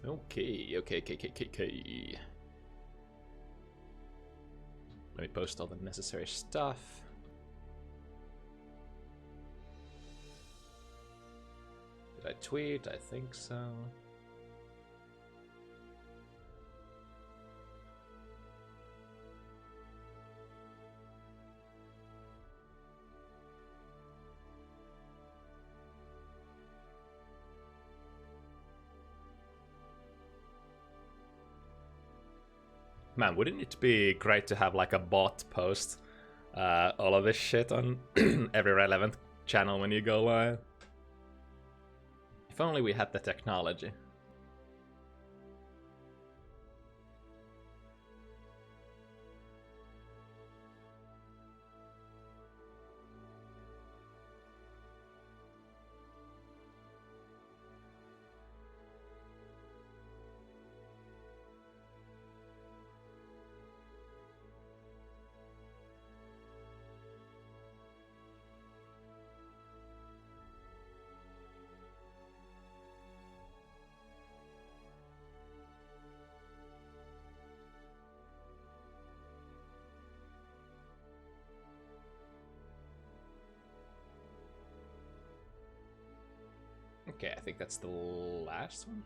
Okay. Let me post all the necessary stuff. Did I tweet? I think so. Man, wouldn't it be great to have like a bot post all of this shit on every relevant channel when you go live? If only we had the technology. Okay, I think that's the last one.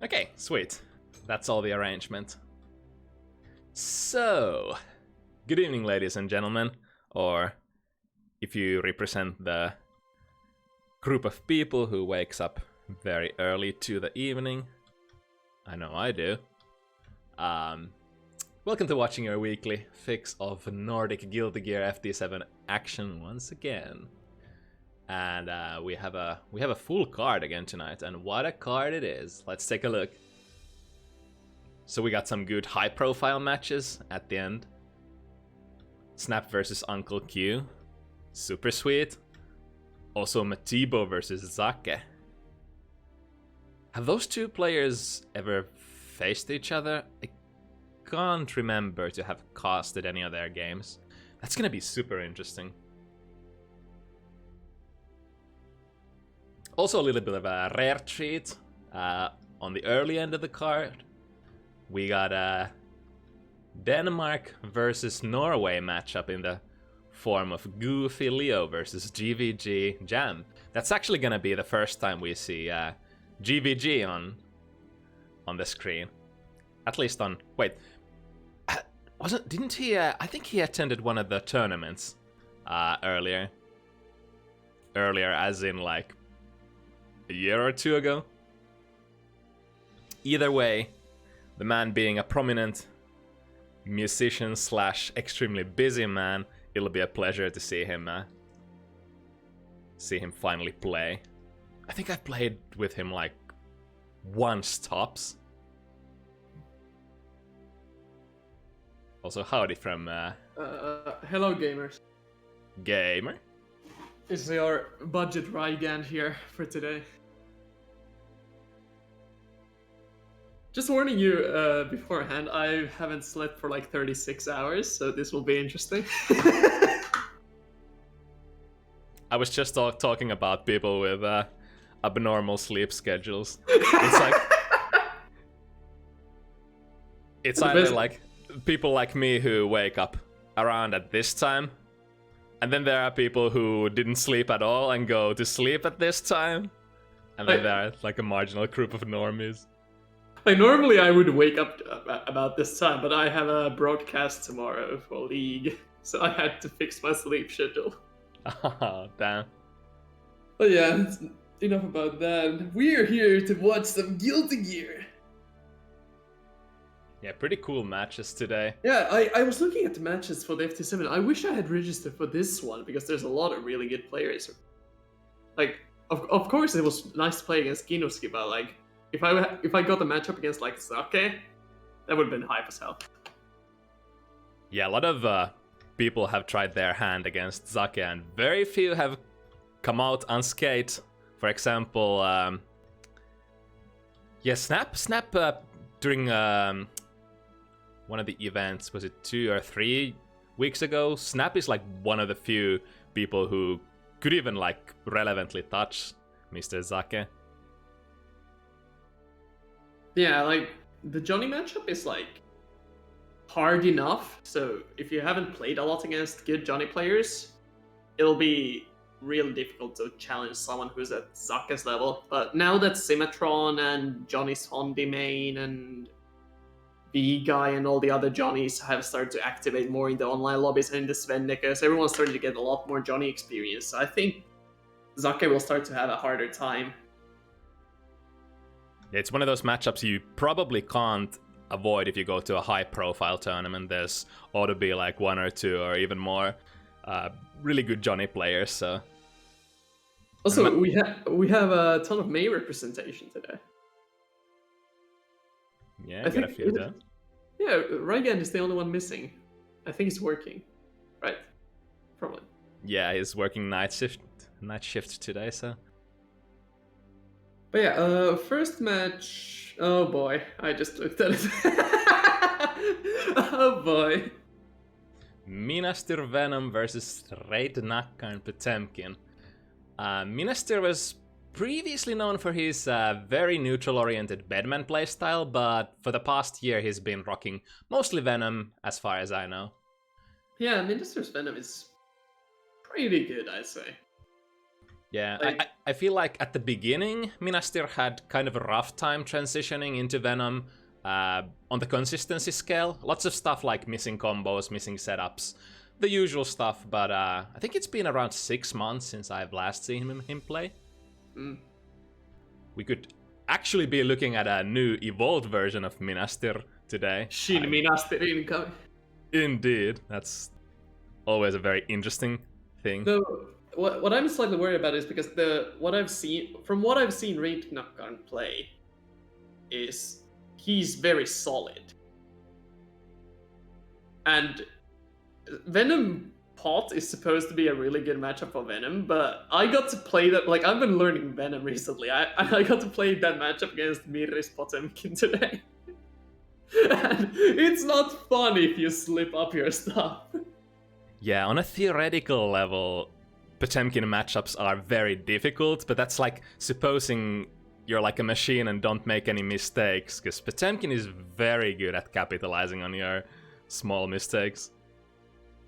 Okay, sweet. That's all the arrangement. So, good evening, ladies and gentlemen, or if you represent the group of people who wakes up very early to the evening. I know I do. Welcome to watching your weekly fix of Nordic Guilty Gear FT7 action once again. And we have a full card again tonight, and what a card it is. Let's take a look. So we got some good high-profile matches at the end. Snap versus Uncle Q, super sweet. Also Matibo versus Zake. Have those two players ever faced each other? I can't remember to have casted any of their games. That's gonna be super interesting. Also a little bit of a rare treat on the early end of the card. We got a Denmark versus Norway matchup in the form of Goofy Leo versus GVG Jam. That's actually gonna be the first time we see GVG on the screen. At least on... Wait. Didn't he... I think he attended one of the tournaments earlier. Earlier as in like... a year or two ago. Either way, the man being a prominent musician slash extremely busy man, it'll be a pleasure to see him finally play. I think I've played with him like once tops. Also howdy from hello gamers. Gamer. Is your budget Rygand here for today? Just warning you beforehand, I haven't slept for like 36 hours, so this will be interesting. I was just talking about people with abnormal sleep schedules. It's like... it's either like people like me who wake up around at this time, and then there are people who didn't sleep at all and go to sleep at this time. And then they're like a marginal group of normies. Like normally I would wake up about this time, but I have a broadcast tomorrow for League, so I had to fix my sleep schedule. Oh, damn. But yeah, enough about that. We're here to watch some Guilty Gear. Yeah, pretty cool matches today. Yeah, I was looking at the matches for the FT7. I wish I had registered for this one because there's a lot of really good players. Like, of course it was nice to play against Ginosuke, but like, if I got the matchup against like Sake, that would have been hype as hell. Yeah, a lot of people have tried their hand against Sake, and very few have come out unscathed. For example, Snap during one of the events, was it 2 or 3 weeks ago? Snap is like one of the few people who could even like relevantly touch Mr. Sake. Yeah, like the Johnny matchup is like hard enough. So if you haven't played a lot against good Johnny players, it'll be really difficult to challenge someone who's at Sake's level. But now that Symmetron and Johnny's Hondi main and V-Guy and all the other Johnnies have started to activate more in the online lobbies and in the Svennekers, everyone's starting to get a lot more Johnny experience. So I think Sake will start to have a harder time. It's one of those matchups you probably can't avoid if you go to a high-profile tournament. There's ought to be like 1 or 2 or even more really good Johnny players. So also, we have a ton of May representation today. Yeah, I got a feel that. Yeah, Raigan is the only one missing. I think it's working, right? Probably. Yeah, he's working night shift today, so. But yeah, first match. Oh boy, I just looked at it. Oh boy. Minastir Venom versus Reidnakka and Potemkin. Minastir was previously known for his very neutral-oriented Bedman playstyle, but for the past year he's been rocking mostly Venom, as far as I know. Yeah, Minastir's Venom is pretty good, I'd say. Yeah, like, I feel like at the beginning, Minastir had kind of a rough time transitioning into Venom on the consistency scale. Lots of stuff like missing combos, missing setups, the usual stuff, but I think it's been around 6 months since I've last seen him play. We could actually be looking at a new evolved version of Minastir today. Shin Minastir incoming. Indeed, that's always a very interesting thing. Though, what I'm slightly worried about is because what I've seen Reidnakka play is he's very solid. And Venom Pot is supposed to be a really good matchup for Venom, but I got to play that, like, I've been learning Venom recently. I got to play that matchup against Mirris Potemkin today. And it's not fun if you slip up your stuff. Yeah, on a theoretical level, Potemkin matchups are very difficult, but that's like supposing you're like a machine and don't make any mistakes, because Potemkin is very good at capitalizing on your small mistakes.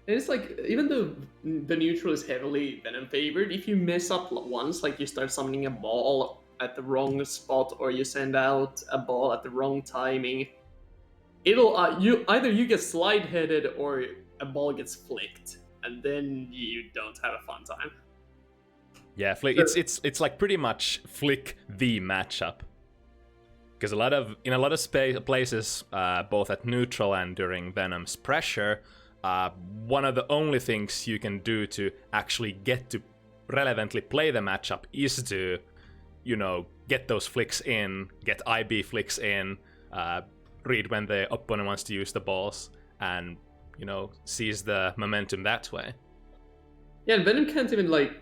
And it's like, even though the neutral is heavily Venom favored, if you mess up once, like you start summoning a ball at the wrong spot or you send out a ball at the wrong timing, it'll either you get slide headed or a ball gets flicked, and then you don't have a fun time. Yeah, Flick, it's like pretty much Flick the matchup, because in a lot of places, both at neutral and during Venom's pressure, one of the only things you can do to actually get to relevantly play the matchup is to, get those flicks in, get IB flicks in, read when the opponent wants to use the balls, and seize the momentum that way. Yeah, and Venom can't even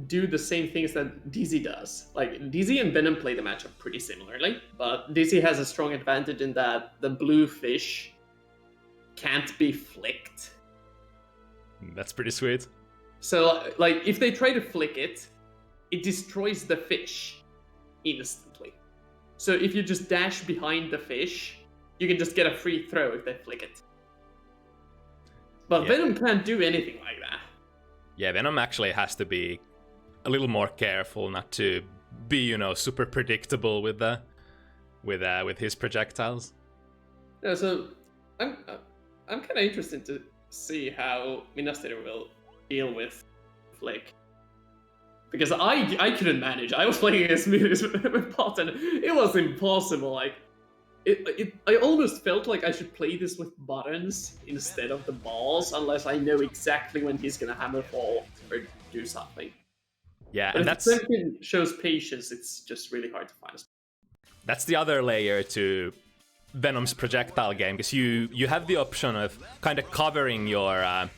do the same things that DZ does. Like, DZ and Venom play the matchup pretty similarly, but DZ has a strong advantage in that the blue fish can't be flicked. That's pretty sweet. So, if they try to flick it, it destroys the fish instantly. So if you just dash behind the fish, you can just get a free throw if they flick it. But Venom can't do anything like that. Yeah, Venom actually has to be a little more careful not to be, you know, super predictable with his projectiles. Yeah, so I'm kind of interested to see how Minaster will deal with Flick. Because I couldn't manage. I was playing against with Pot and it was impossible. Like, I almost felt like I should play this with buttons instead of the balls, unless I know exactly when he's gonna hammer fall or do something. Yeah, But and if the champion shows patience, it's just really hard to find. That's the other layer to Venom's projectile game, because you have the option of kind of covering your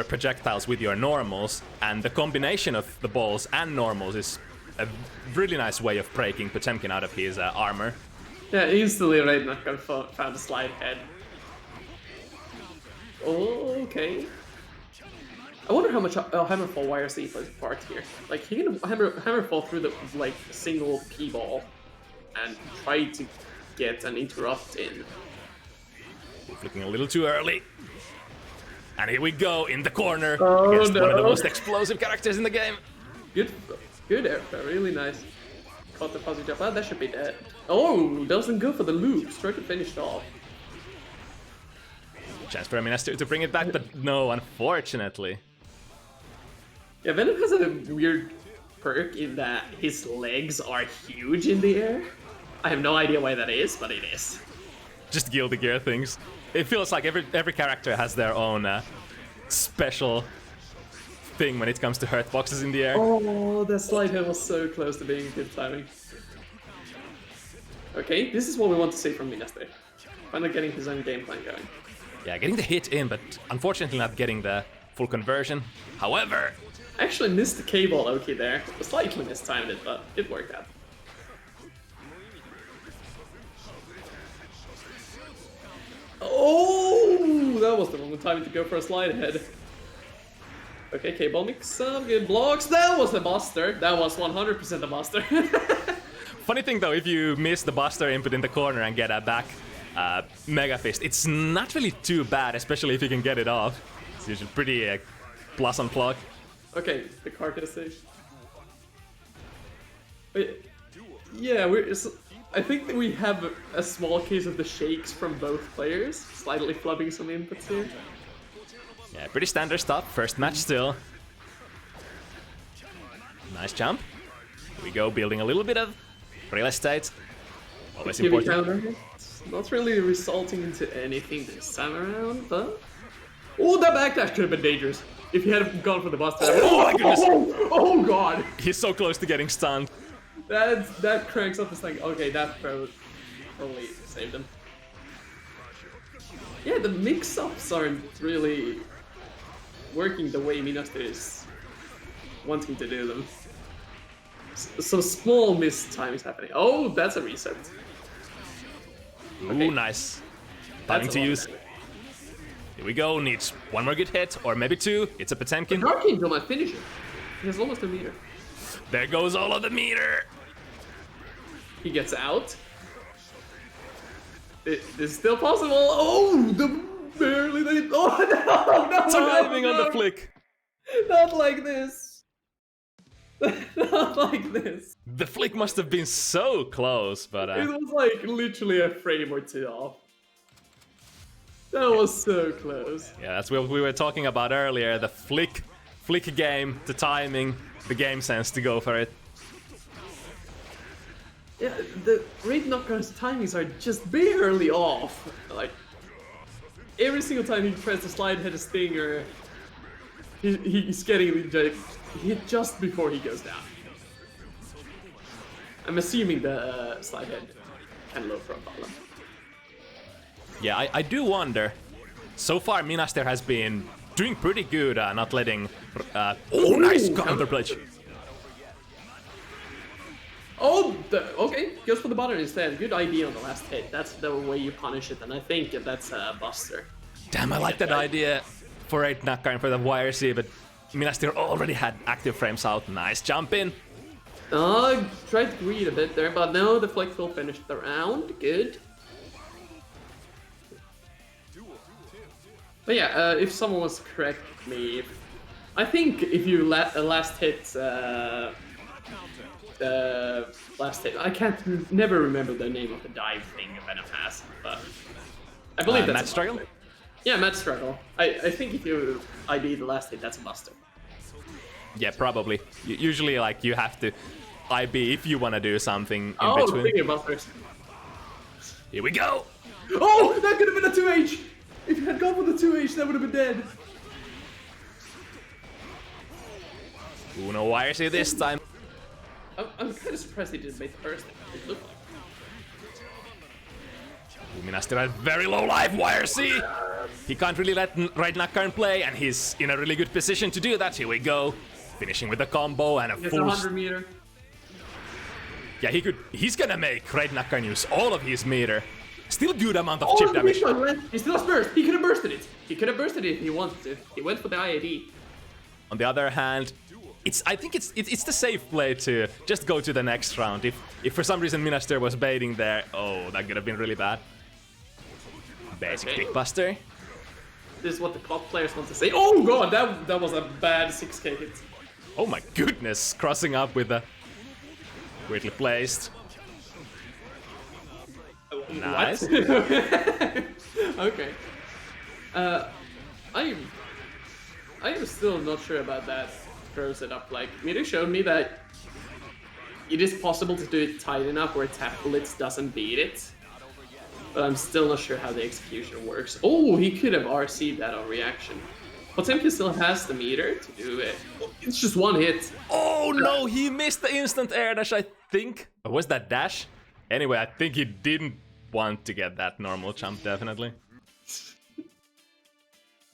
projectiles with your normals, and the combination of the balls and normals is a really nice way of breaking Potemkin out of his armor. Yeah, instantly Raidnacker found a slide head. Oh, okay. I wonder how much Hammerfall YRC plays a part here. Like, he can Hammerfall through the like single key ball and try to get an interrupt in. Looking a little too early. And here we go in the corner one against of the most explosive characters in the game. Good airfare, really nice. Caught the fuzzy jump. Ah, that should be dead. Oh, doesn't go for the loops. Try to finish it off. Chance for Minaster to bring it back, but no, unfortunately. Yeah, Venom has a weird perk in that his legs are huge in the air. I have no idea why that is, but it is. Just Guilty Gear things. It feels like every character has their own special thing when it comes to hurt boxes in the air. Oh, that slide hit was so close to being good timing. Okay, this is what we want to see from Minaster. Finally getting his own game plan going. Yeah, getting the hit in, but unfortunately not getting the full conversion. However... I actually missed the K-ball Oki there. Slightly mistimed it, but it worked out. Oh, that was the wrong time to go for a slide ahead. Okay, K-ball mix up, good blocks. That was the buster. That was 100% the buster. Funny thing though, if you miss the buster input in the corner and get a back Mega Fist, it's not really too bad, especially if you can get it off. It's usually pretty plus on clock. Okay, the card is safe. Wait, yeah, I think that we have a small case of the shakes from both players, slightly flubbing some inputs here. Yeah, pretty standard stuff. First match still. Nice jump. Here we go, building a little bit of real estate. Always important. Not really resulting into anything this time around, but... Oh, that backdash could have been dangerous. If he had gone for the buster. Oh my goodness! Oh god! He's so close to getting stunned. That cranks up his thing. Okay, that probably saved him. Yeah, the mix-ups aren't really working the way Minaster is wanting to do them. So small missed time is happening. Oh, that's a reset. Ooh, okay. Nice. Timing to use. Here we go, needs one more good hit, or maybe two. It's a Potemkin. Dark Angel might finish it. He has almost a meter. There goes all of the meter. He gets out. It is still possible. Oh, barely they. Oh no! Timing no. on the flick. Not like this. Not like this. The flick must have been so close, but it was like literally a frame or two off. That was so close. Yeah, that's what we were talking about earlier. The flick game, the timing, the game sense to go for it. Yeah, the Raid Knocker's timings are just barely off. Like, every single time he tries to slide hit a stinger, he's getting hit just before he goes down. I'm assuming the slide head can low profile. Yeah, I do wonder. So far, Minaster has been doing pretty good, not letting... oh, nice counter bridge. Oh, okay, goes for the button instead. Good idea on the last hit. That's the way you punish it, and I think that's a buster. Damn, I like that idea for 8 knocker and for the YRC, but Minaster already had active frames out. Nice jump in. Tried to greed a bit there, but no, the flick will finish the round. Good. But yeah, if someone was to correct me, I think if you last hit last hit. I can't never remember the name of the dive thing Venom has, but I believe that's Match a struggle? buster. Yeah, match struggle. I think if you IB the last hit, that's a buster. Yeah, probably. Usually, like, you have to IB if you want to do something in Oh, between. speaking of busters. Here we go! Oh, that could have been a 2H! If you had gone for the 2H, that would have been dead. Uno YRC this time. I'm kind of surprised he didn't make the first thing. It looked like. Lumina still has very low life, YRC! He can't really let Right Nakkarn play, and he's in a really good position to do that. Here we go. Finishing with a combo and a It's full... 100 meter. Yeah, he's gonna make Right Nakkarn use all of his meter. Still good amount of chip damage. He still has burst. He could have bursted it. He could have bursted it if he wanted to. He went for the IAD. On the other hand, I think it's the safe play to just go to the next round. If for some reason Minaster was baiting there, oh, that could have been really bad. Basic Okay. Kickbuster. This is what the clock players want to say. Oh god, that was a bad 6k hit. Oh my goodness, crossing up with a weirdly placed. Nice. Okay. I am still not sure about that throw setup. Like, Miru showed me that it is possible to do it tight enough where Tap Blitz doesn't beat it. But I'm still not sure how the execution works. Oh, he could have RC'd that on reaction. Potemkin still has the meter to do it. It's just one hit. Oh no, he missed the instant air dash, I think. Or was that dash? Anyway, I think he didn't want to get that normal jump, definitely.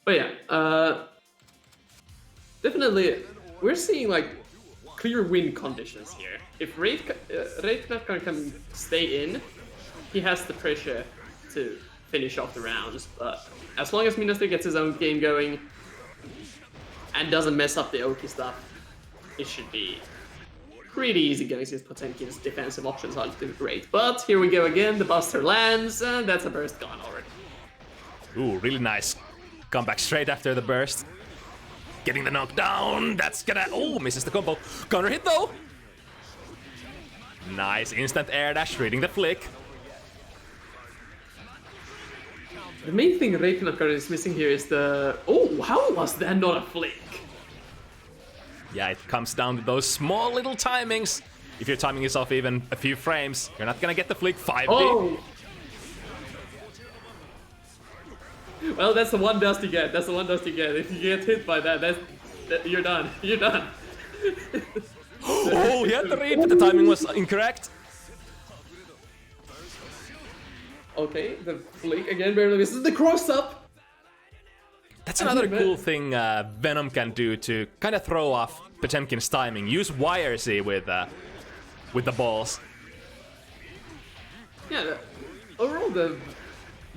But yeah, definitely, we're seeing like clear win conditions here. If Reiknakkar can stay in, he has the pressure to finish off the rounds. But as long as Minaster gets his own game going and doesn't mess up the Oki stuff, it should be pretty easy going since Potemkin's defensive options aren't too great. But here we go again, the Buster lands, and that's a burst gone already. Ooh, really nice. Comeback straight after the burst. Getting the knockdown, that's gonna... Oh, misses the combo. Counter hit though! Nice instant air dash, reading the flick. The main thing Reiknakkar is missing here is the... Oh, how was that not a flick? Yeah, it comes down to those small little timings. If your timing is off even a few frames, you're not gonna get the flick 5D. Oh! Well, that's the one dust you get. That's the one dust you get. If you get hit by that, you're done. You're done. Oh, he had the read, but the timing was incorrect. Okay, the flick again barely misses the cross up. That's another cool thing Venom can do to kind of throw off Potemkin's timing. Use YRC with the balls. Yeah, overall the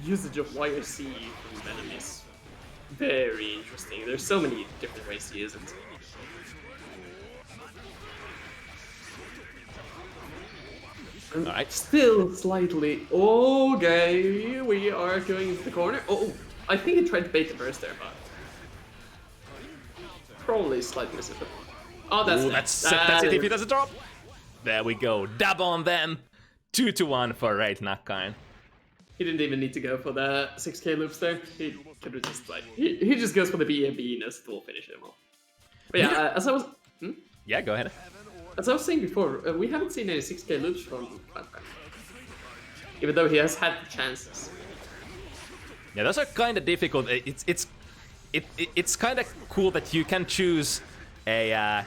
usage of YRC from Venom is very interesting. There's so many different ways to use it. Alright. Still slightly. Okay, we are going into the corner. Oh, I think he tried to bait the burst there, but probably slightly missed it. Oh, that's it if he doesn't drop. There we go. Dab on them. 2-1 for Reiknakkar. He didn't even need to go for the 6k loops there. He could have just like he just goes for the BMB-ness to finish him off. But yeah, as I was Yeah, go ahead. as I was saying before, we haven't seen any 6k loops from Clank, even though he has had the chances. Yeah, those are kind of difficult. It's kind of cool that you can choose a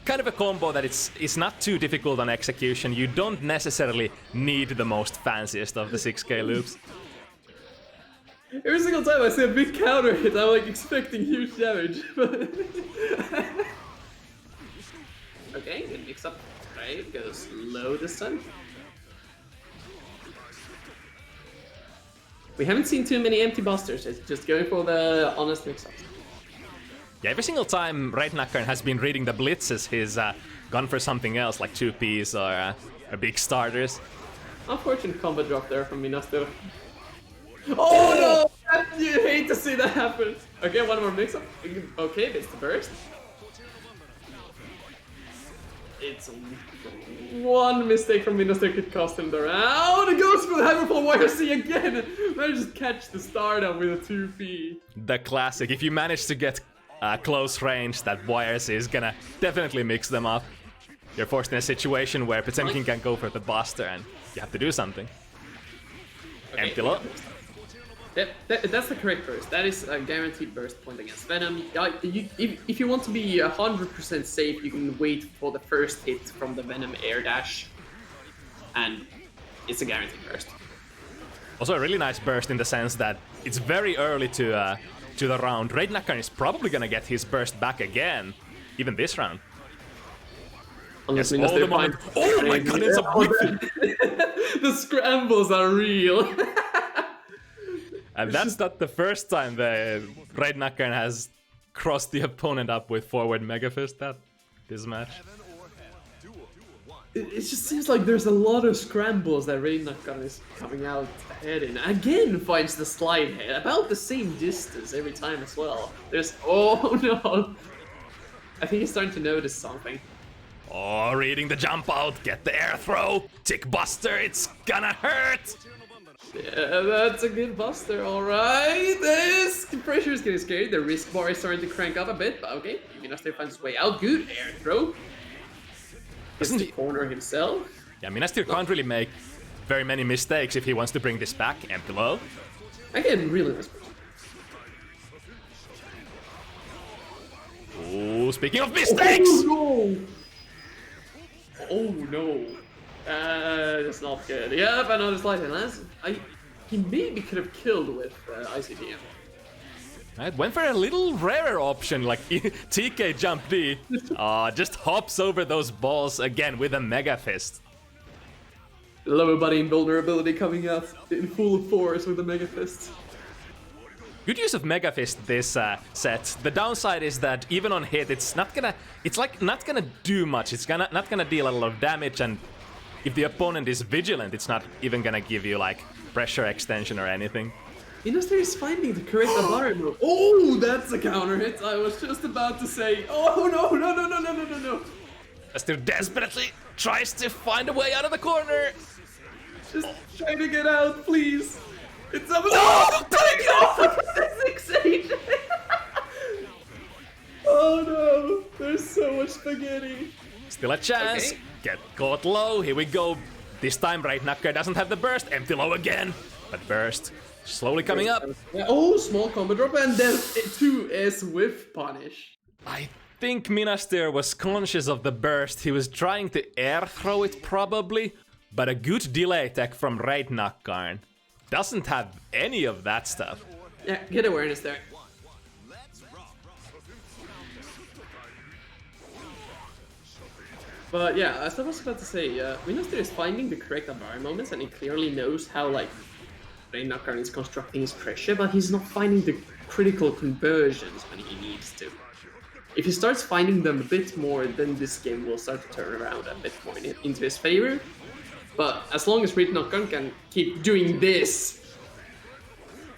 kind of a combo that it's not too difficult on execution. You don't necessarily need the most fanciest of the 6k loops. Every single time I see a big counter hit, I'm like expecting huge damage. Okay, good mix up. Right, goes low this time. We haven't seen too many empty busters. It's just going for the honest mix-ups. Yeah, every single time Reiknakkar has been reading the blitzes, he's gone for something else, like 2Ps or big starters. Unfortunate combo drop there from Minaster. Oh no! You hate to see that happen. Okay, one more mix-up. Okay, it's the burst. It's one mistake from Minaster could cost him the round. It goes for the Hammerfall YRC again. Manages to catch the startup with a 2P. The classic. If you manage to get close range, that YRC is gonna definitely mix them up. You're forced in a situation where Potemkin can go for the buster and you have to do something. Okay. Empty low. That's the correct burst. That is a guaranteed burst point against Venom. If you want to be 100% safe, you can wait for the first hit from the Venom air dash, and it's a guaranteed burst. Also a really nice burst in the sense that it's very early to the round. Raidnakkar is probably gonna get his burst back again, even this round. Unless Yes, all the moment. Oh my god, it's a whip! The scrambles are real. And that's not the first time the Raidnakkar has crossed the opponent up with forward Mega Fist at this match. It just seems like there's a lot of scrambles that Raidnakkar is coming out ahead in. Again, finds the slide head, about the same distance every time as well. There's... Oh no! I think he's starting to notice something. Oh, reading the jump out, get the air throw, tick buster, it's gonna hurt! Yeah, that's a good buster, alright. This pressure is getting scary. The risk bar is starting to crank up a bit, but okay. Minaster finds his way out. Good air throw. Doesn't he corner himself? Yeah, Minaster can't really make very many mistakes if he wants to bring this back. Empty low. Again, really nice. Oh, speaking of mistakes! Oh no! Oh no. That's not good. Yep, another slide in. He maybe could have killed with ICDM. Right, went for a little rarer option, like TK jump D. Just hops over those balls again with a Mega Fist. Lower body invulnerability coming out in full force with the Mega Fist. Good use of Mega Fist this set. The downside is that even on hit, it's not gonna do much. It's not gonna deal a lot of damage, and if the opponent is vigilant, it's not even gonna give you like pressure extension or anything. Minaster is finding the correct Avari move. Oh, that's a counter hit. I was just about to say, oh no. Minaster desperately tries to find a way out of the corner. Just trying to get out, please. It's up. Oh, that's 6-8. Oh no, there's so much spaghetti. Still a chance. Okay. Get caught low. Here we go. This time Raidnakkar doesn't have the burst. Empty low again. But burst slowly coming up. Yeah, oh, small combo drop and then 2S whiff punish. I think Minaster was conscious of the burst. He was trying to air throw it probably. But a good delay tech from Raidnakkar doesn't have any of that stuff. Yeah, get awareness there. But yeah, as I was about to say, Minaster is finding the correct Avari moments, and he clearly knows how like Raidnakkar is constructing his pressure, but he's not finding the critical conversions when he needs to. If he starts finding them a bit more, then this game will start to turn around a bit more into his favor. But as long as Raidnakkar can keep doing this,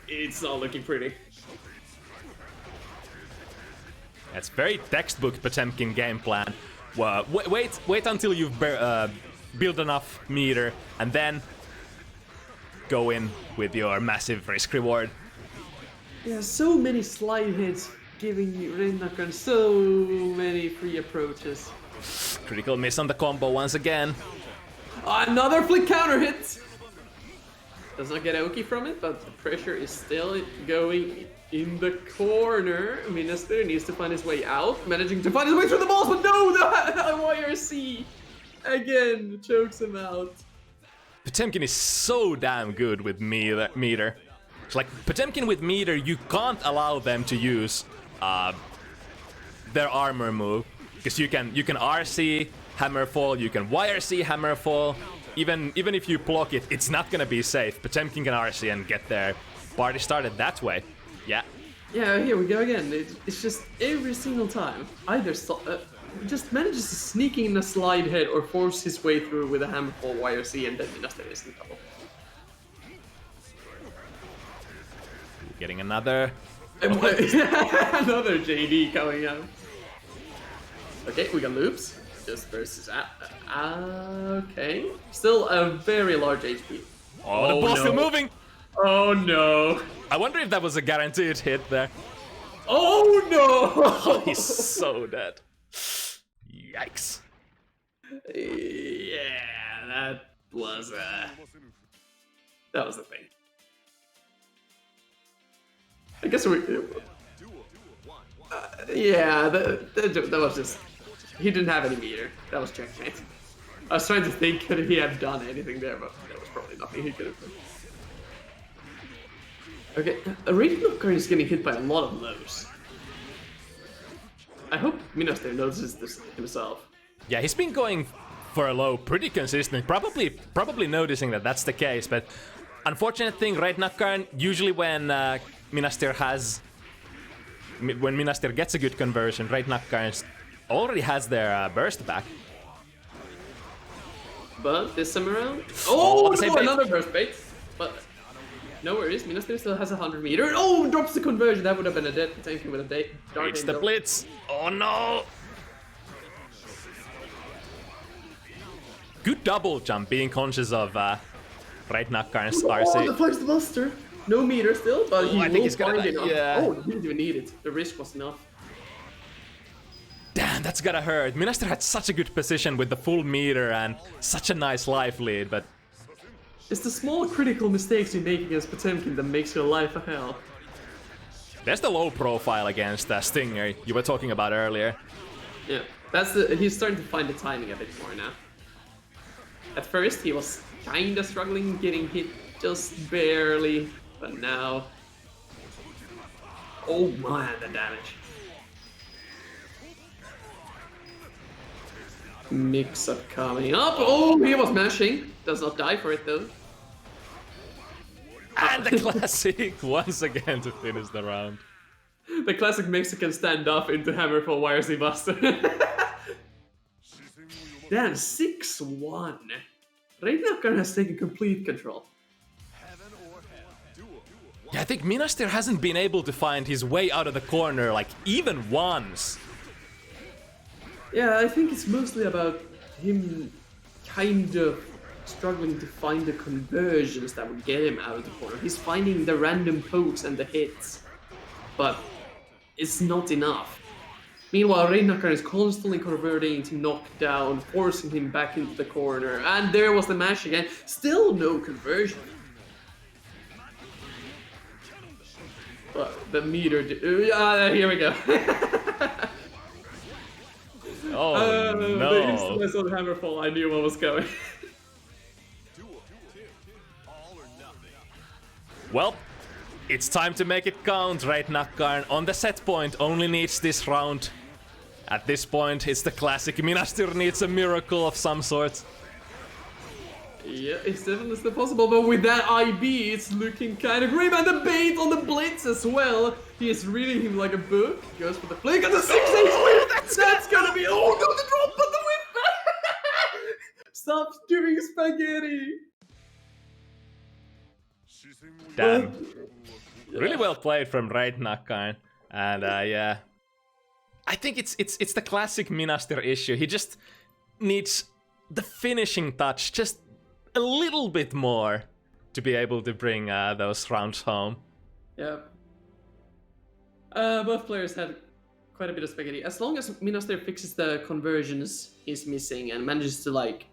it's not looking pretty. That's very textbook Potemkin game plan. Well, wait until you've built enough meter, and then go in with your massive risk reward. Yeah, so many slide hits giving Raidnakkar so many free approaches. Critical miss on the combo once again. Another flick counter hit! Does not get Oki from it, but the pressure is still going in the corner. Minaster needs to find his way out, managing to find his way through the balls, but no, the YRC again chokes him out. Potemkin is so damn good with meter. It's like Potemkin with meter, you can't allow them to use their armor move, because you can RC Hammerfall, you can YRC Hammerfall. Even if you block it, it's not gonna be safe. Potemkin can RC and get their party started that way. Yeah. Yeah, here we go again. It's just every single time. Either just manages to sneak in a slide head or force his way through with a Hammerfall YRC, and then Minaster is in trouble. Getting another... Another JD coming up. Okay, we got loops. just versus... okay. Still a very large HP. Oh, the ball's still moving! Oh no! I wonder if that was a guaranteed hit there. Oh no! Oh, he's so dead. Yikes. Yeah, that was the thing. I guess we... yeah, that was just... He didn't have any meter. That was checkmate. I was trying to think could he have done anything there, but there was probably nothing he could have done. Okay, Raiden is getting hit by a lot of lows. I hope Minaster notices this himself. Yeah, he's been going for a low pretty consistent, probably noticing that that's the case, but unfortunate thing, right, Nakkarn, usually when Minaster gets a good conversion, right, Nakkarn already has their burst back. But this time around... Oh, no, bait. another burst bait. But no worries, Minaster still has 100 meter. Oh, drops the conversion. That would have been a dead tanking with a Dark It's Angel. the blitz. Oh no! Good double jump, being conscious of right Nakkarn's RC. Oh, the flex the buster. No meter still, but he I think he's gonna find enough. yeah. Oh, he didn't even need it. The risk was enough. Damn, that's gotta hurt. Minaster had such a good position with the full meter and such a nice life lead, but... It's the small critical mistakes you make against Potemkin that makes your life a hell. There's the low profile against Stinger you were talking about earlier. Yeah, he's starting to find the timing a bit more now. At first he was kinda struggling, getting hit just barely, but now... Oh man, the damage. Mix-up coming up. Oh, he was mashing. Does not die for it though. And the classic once again to finish the round. The classic Mexican stand-up into Hammerfall YRC Buster. Damn, 6-1. Nakkarn has taken complete control. Yeah, I think Minaster hasn't been able to find his way out of the corner like even once. Yeah, I think it's mostly about him kind of struggling to find the conversions that would get him out of the corner. He's finding the random pokes and the hits, but it's not enough. Meanwhile, Nakkarn is constantly converting into knockdown, forcing him back into the corner, and there was the mash again. Still no conversion. But the meter... here we go. Oh no! The instant I saw the Hammerfall, I knew what was coming. Well, it's time to make it count, right, Nakkarn? On the set point, only needs this round. At this point, it's the classic Minaster needs a miracle of some sort. Yeah, it's definitely still possible, but with that IB, it's looking kind of grim, and the bait on the Blitz as well. He is reading him like a book. Goes for the flick, and the 6-8 whip! That's gonna be... Oh no, the drop on the whip! Stop doing spaghetti! Damn. Really well played from right Nakkarn. And yeah. I think it's the classic Minaster issue. He just needs the finishing touch, just a little bit more to be able to bring those rounds home. Yeah. Both players had quite a bit of spaghetti. As long as Minaster fixes the conversions he's missing and manages to like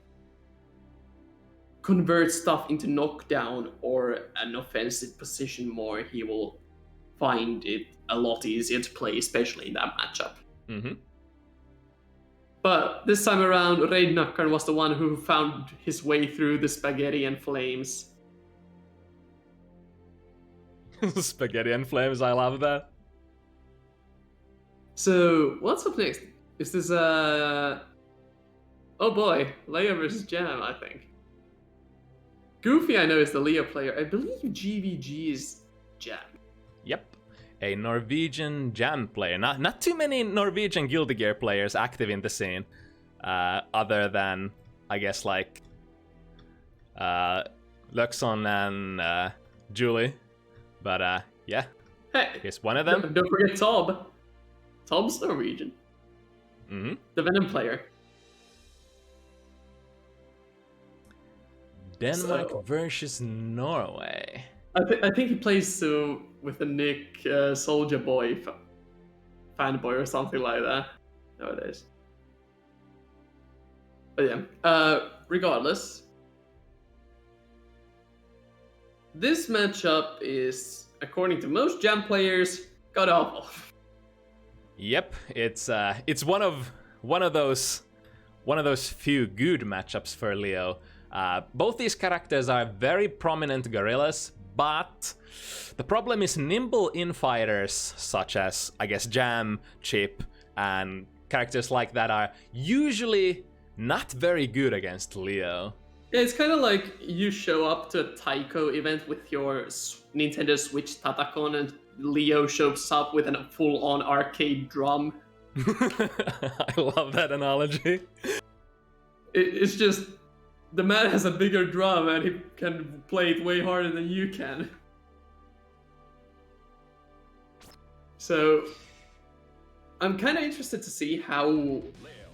convert stuff into knockdown or an offensive position more, he will find it a lot easier to play, especially in that matchup. Mm-hmm. But this time around, Nakkarn was the one who found his way through the spaghetti and flames. Spaghetti and flames, I love that. So, what's up next? Is this oh boy, Leia versus Jam, I think. Goofy, I know, is the Leia player. I believe GVG is Jam. Yep. A Norwegian Jam player. Not too many Norwegian Guilty Gear players active in the scene. Other than, I guess, like Luxon and Julie. But yeah. Hey, here's one of them. Don't forget Tob. Tob's Norwegian. Mm-hmm. The Venom player. Denmark versus Norway. I think he plays with the Nick Soldier Boy fanboy or something like that nowadays. But yeah, regardless, this matchup is, according to most Jam players, god awful. Yep, it's one of those few good matchups for Leo. Both these characters are very prominent gorillas, but the problem is nimble infighters such as, I guess, Jam, Chip, and characters like that are usually not very good against Leo. Yeah, it's kind of like you show up to a Taiko event with your Nintendo Switch Tatakon and Leo shows up with a full-on arcade drum. I love that analogy. It's just, the man has a bigger drum and he can play it way harder than you can. So, I'm kind of interested to see how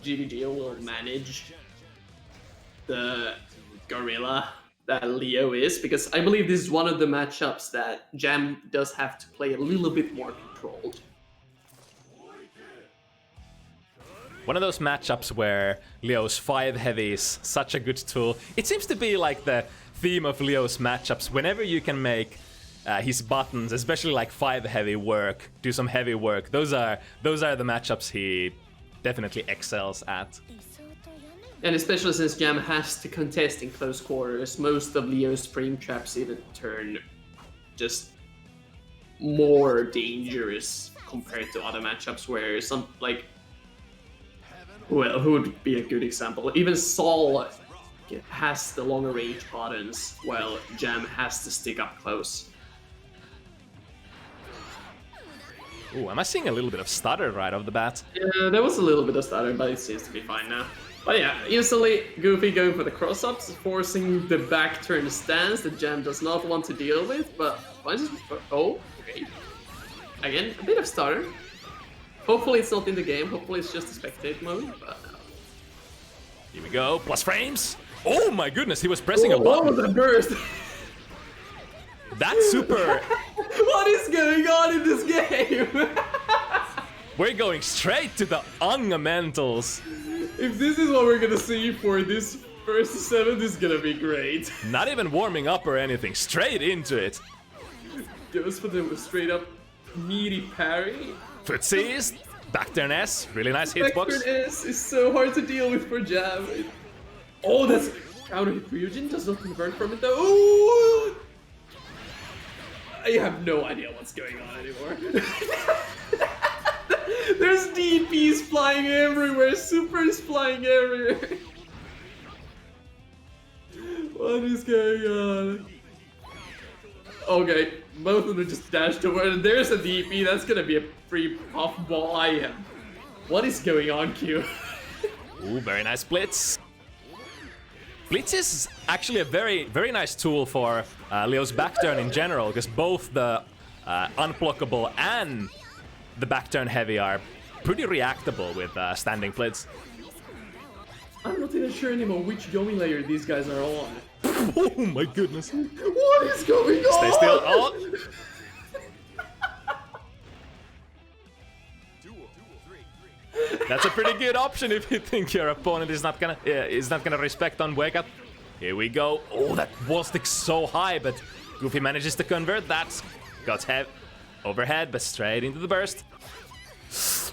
GGG will manage the gorilla that Leo is, because I believe this is one of the matchups that Jam does have to play a little bit more controlled. One of those matchups where Leo's 5 heavy is such a good tool. It seems to be like the theme of Leo's matchups. Whenever you can make his buttons, especially like 5 heavy work, do some heavy work, those are the matchups he definitely excels at. And especially since Jam has to contest in close quarters, most of Leo's frame traps even turn just more dangerous compared to other matchups where some, like, well, who would be a good example? Even Saul has the longer range buttons, while Jam has to stick up close. Ooh, am I seeing a little bit of stutter right off the bat? Yeah, there was a little bit of stutter, but it seems to be fine now. But yeah, instantly Goofy going for the cross-ups, forcing the back turn stance that Jam does not want to deal with, but oh, okay. Again, a bit of stutter. Hopefully it's not in the game, hopefully it's just a spectate mode, but no. Here we go, plus frames! Oh my goodness, he was pressing a button! What was that burst? That's super! What is going on in this game? We're going straight to the fundamentals. If this is what we're gonna see for this first 7, this is gonna be great. Not even warming up or anything, straight into it. Goes for the straight up meaty parry. Footsies, back turn S, really nice hitbox. Back turn S is so hard to deal with for Jam. Oh, that's counter hit Ryujin, does not convert from it though. Ooh! I have no idea what's going on anymore. There's DPs flying everywhere, supers flying everywhere. What is going on? Okay, both of them just dashed over. There's a DP, that's gonna be a free puffball. I am. What is going on, Q? Ooh, very nice blitz. Blitz is actually a very, very nice tool for Leo's back turn in general, because both the unblockable and the back turn heavy are pretty reactable with standing blitz. I'm not even sure anymore which Yomi layer these guys are on. Oh my goodness. What is going on? Stay still. Oh. That's a pretty good option if you think your opponent is not gonna respect on wake up. Here we go. Oh, that wall stick's so high, but Goofy manages to convert that. Got overhead, but straight into the burst.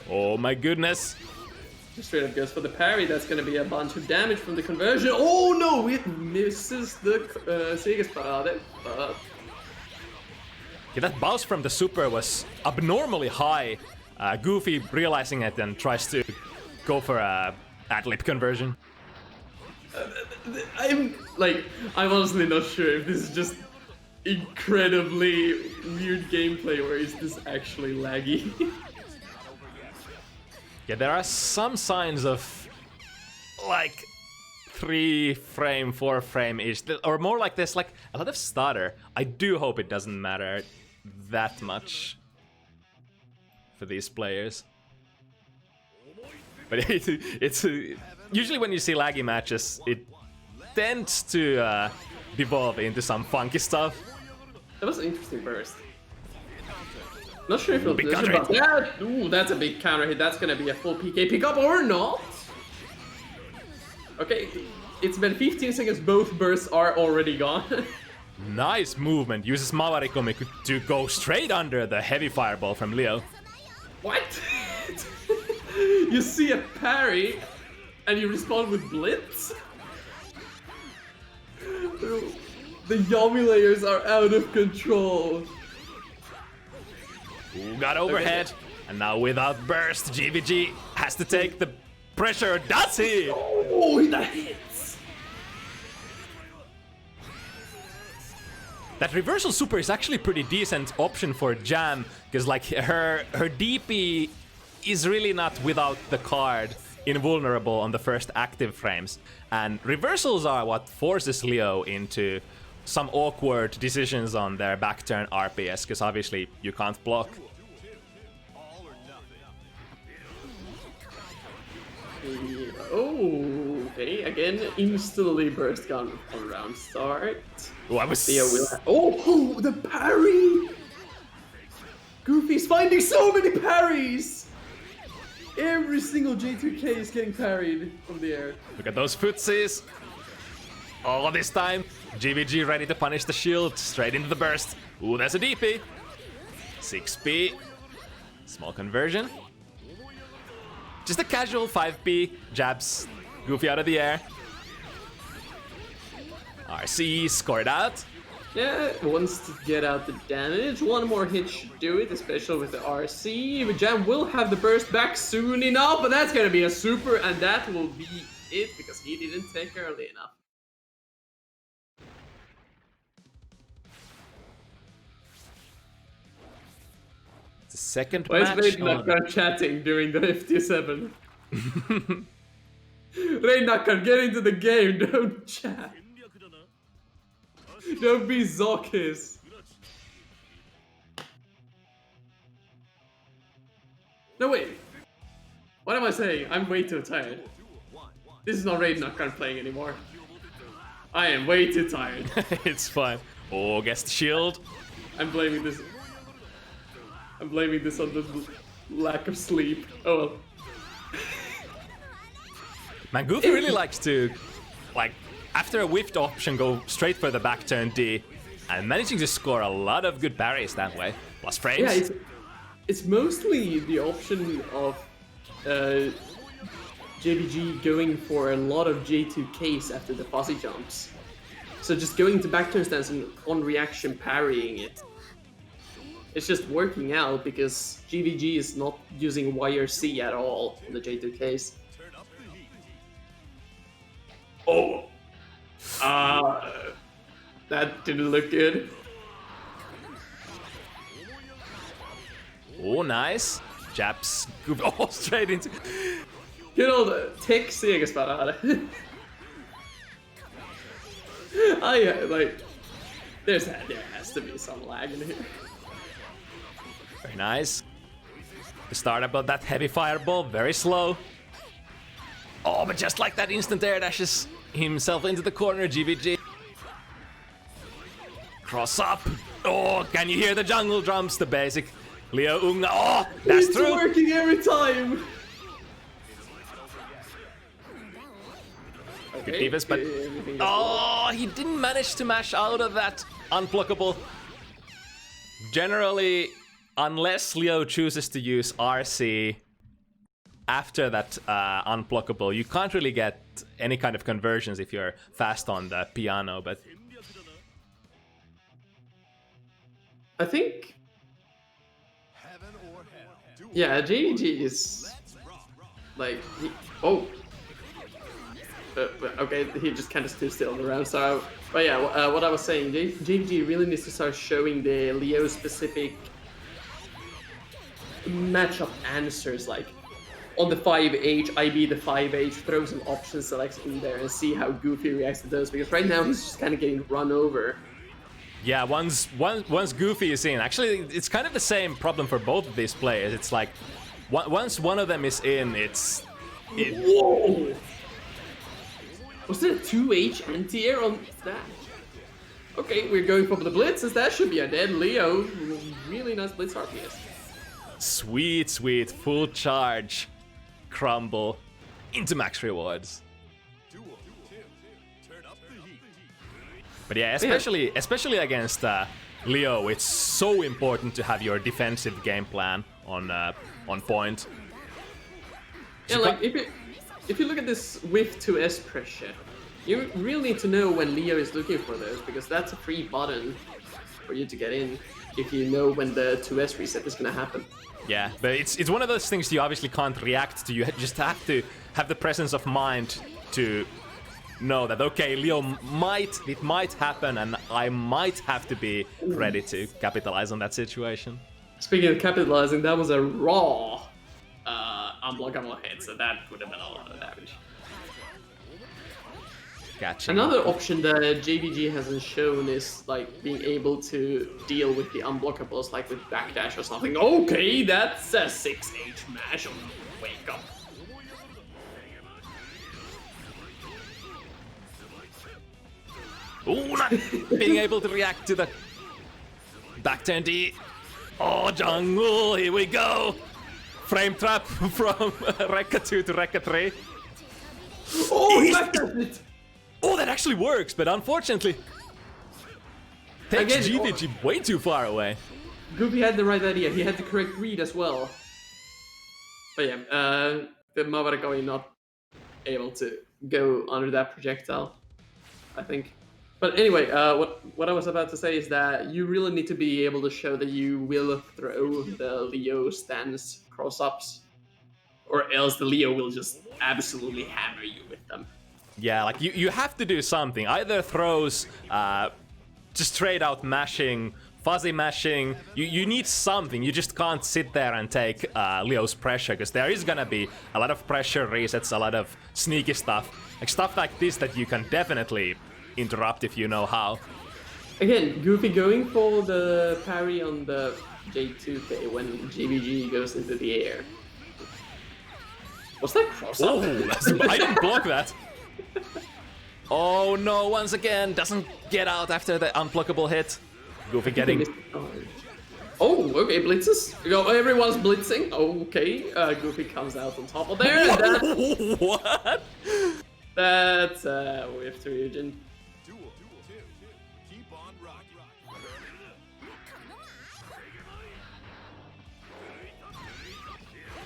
Oh my goodness. Just straight up goes for the parry. That's gonna be a bunch of damage from the conversion. Oh no, it misses the Segersparade. Yeah, that bounce from the super was abnormally high. Goofy realizing it and tries to go for a ad-lib conversion. I'm honestly not sure if this is just incredibly weird gameplay or is this actually laggy. Yeah, there are some signs of like 3 frame, 4 frame ish, or more like this, like a lot of stutter. I do hope it doesn't matter that much for these players. But it's usually when you see laggy matches, it tends to devolve into some funky stuff. That was an interesting burst. Not sure if it'll Big position, counter but that, ooh, that's a big counter hit. That's gonna be a full PK pickup or not. Okay, it's been 15 seconds. Both bursts are already gone. Nice movement. Uses Mawarikomi to go straight under the heavy fireball from Leo. What? You see a parry and you respond with blitz? The Yomi layers are out of control. Ooh, got overhead. Okay. And now without burst, GVG has to take the pressure. Does he? Oh, that hits. That reversal super is actually a pretty decent option for Jam, because like her DP is really not without the card invulnerable on the first active frames, and reversals are what forces Leo into some awkward decisions on their back turn RPS, because obviously you can't block. Oh, okay, again, instantly burst gun on round start. Oh, I was... Leo will oh, the parry! Goofy's finding so many parries! Every single J2K is getting parried from the air. Look at those footsies. Oh, this time, GVG ready to punish the shield. Straight into the burst. Ooh, there's a DP. 6p. Small conversion. Just a casual 5p. Jabs Goofy out of the air. RC scored out. Yeah, wants to get out the damage. One more hit should do it, especially with the RC. But Jam will have the burst back soon enough, but that's gonna be a super, and that will be it because he didn't take early enough. The second Why match. is Raidnakar chatting during the FT7? Raidnakar, get into the game, don't chat. Don't be Zokis. No, wait. What am I saying? I'm way too tired. This is not Raidnakar playing anymore. I am way too tired. It's fine. Oh, guess the shield. I'm blaming this. I'm blaming this on the lack of sleep. Oh well. Man, Goofy really likes to, like, after a whiffed option, go straight for the back turn D, and managing to score a lot of good parries that way. Plus frames. Yeah, it's mostly the option of JVG going for a lot of J2Ks after the fuzzy jumps. So just going to back turn stance and on reaction parrying it. It's just working out because GVG is not using YRC at all on the J2Ks. Oh! That didn't look good. Oh, nice. Japs. Oh, straight into... Good old tech segersparare. Like... There has to be some lag in here. Very nice. The startup of that heavy fireball, very slow. Oh, but just like that, instant air dashes himself into the corner, GVG. Cross up. Oh, can you hear the jungle drums? The basic Leo Ungna. Oh, that's it's true. It's working every time. Good defense, but oh, he didn't manage to mash out of that unblockable. Generally, unless Leo chooses to use RC after that unblockable, you can't really get any kind of conversions if you're fast on the piano, but... I think... Yeah, JVG is... Like... okay, he just kind of stood still around, so... But yeah, what I was saying, JVG really needs to start showing the Leo-specific matchup answers, like... On the 5H, IB the 5H, throw some option selects in there and see how Goofy reacts to those, because right now he's just kind of getting run over. Yeah, once Goofy is in, actually it's kind of the same problem for both of these players. It's like, once one of them is in, Whoa! Was there a 2H anti-air on that? Okay, we're going for the blitzes. That should be a dead Leo. Really nice blitz RPS. Sweet, sweet, full charge. Crumble into max rewards. But yeah, especially against Leo, it's so important to have your defensive game plan on point. Yeah, like if you look at this whiff to S pressure, you really need to know when Leo is looking for those, because that's a free button for you to get in if you know when the 2S reset is gonna happen. Yeah, but it's one of those things you obviously can't react to. You just have to have the presence of mind to know that, okay, Leo it might happen, and I might have to be ready to capitalize on that situation. Speaking of capitalizing, that was a raw unblockable hit, so that would have been a lot of damage. Gotcha. Another option that JVG hasn't shown is like being able to deal with the unblockables, like with backdash or something. Okay, that's a 6H mash. Wake up. Ooh, not being able to react to the back turn D. Oh, jungle, here we go. Frame trap from Rekka 2 to Rekka 3. Oh, he backdashed it. Oh, that actually works, but unfortunately takes Again, GVG way too far away. Goofy had the right idea. He had the correct read as well. But yeah, the Mavaragoi not able to go under that projectile, I think. But anyway, what I was about to say is that you really need to be able to show that you will throw the Leo stance cross-ups, or else the Leo will just absolutely hammer you with them. Yeah, like you have to do something. Either throws, just straight out mashing, fuzzy mashing. You need something. You just can't sit there and take Leo's pressure, because there is gonna be a lot of pressure resets, a lot of sneaky stuff. Like stuff like this that you can definitely interrupt if you know how. Again, Goofy going for the parry on the J2K when GVG goes into the air. What's that cross-up? Oh, I didn't block that. Oh no, once again, doesn't get out after the unblockable hit. Goofy getting... Oh, okay, blitzes. Everyone's blitzing. Okay, Goofy comes out on top of there. And What? That's whiff to Eugen.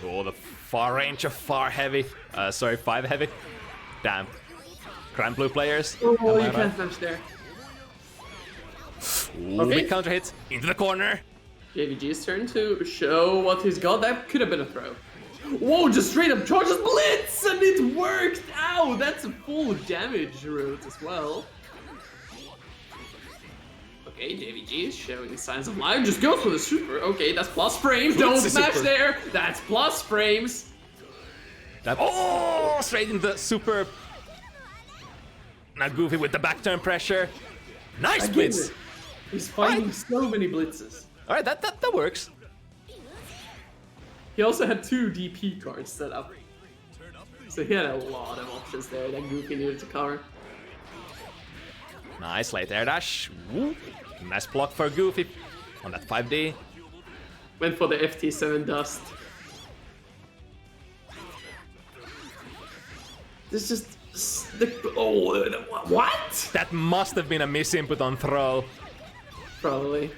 Oh, the far range of far heavy. Sorry, 5 heavy. Damn. Grand blue players. Oh, you can't punch there. Ooh, okay. Big counter hit into the corner. JVG's turn to show what he's got. That could have been a throw. Whoa, just straight up charges blitz, and it worked! Ow, that's a full damage route as well. Okay, JVG is showing signs of life. Just goes for the super. Okay, that's plus frames. Don't smash there. That's plus frames. Oh, straight into the super. Now Goofy with the back turn pressure. Nice blitz. He's fighting so many blitzes. All right, that works. He also had 2 DP cards set up, so he had a lot of options there that Goofy needed to cover. Nice late air dash. Woo. Nice block for Goofy on that 5D. Went for the FT7 dust. This just... Oh, what? That must have been a misinput on throw. Probably.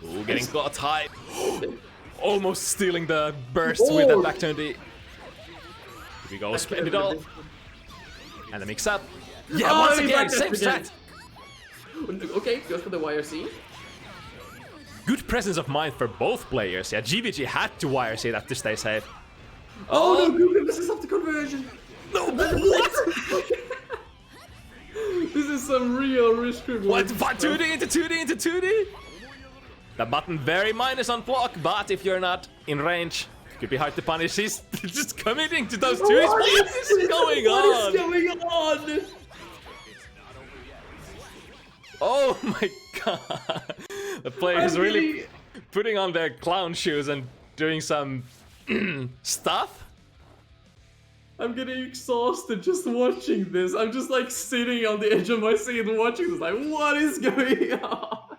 Ooh, getting caught high. Almost stealing the burst with that back turn D. Here we go, spend it all. And the mix up. Yeah, once again, same strat. Okay, goes for the YRC. Good presence of mind for both players. Yeah, GVG had to YRC that to stay safe. Oh no, Goofy misses up the conversion. No, what? This is some real risk reward. What? 2D into 2D into 2D? The button very minus on block, but if you're not in range, it could be hard to punish. He's just committing to those 2Ds. What is going on? What is going on? Oh my god. The player is really putting on their clown shoes and doing some stuff. I'm getting exhausted just watching this. I'm just like sitting on the edge of my seat watching this. Like, what is going on?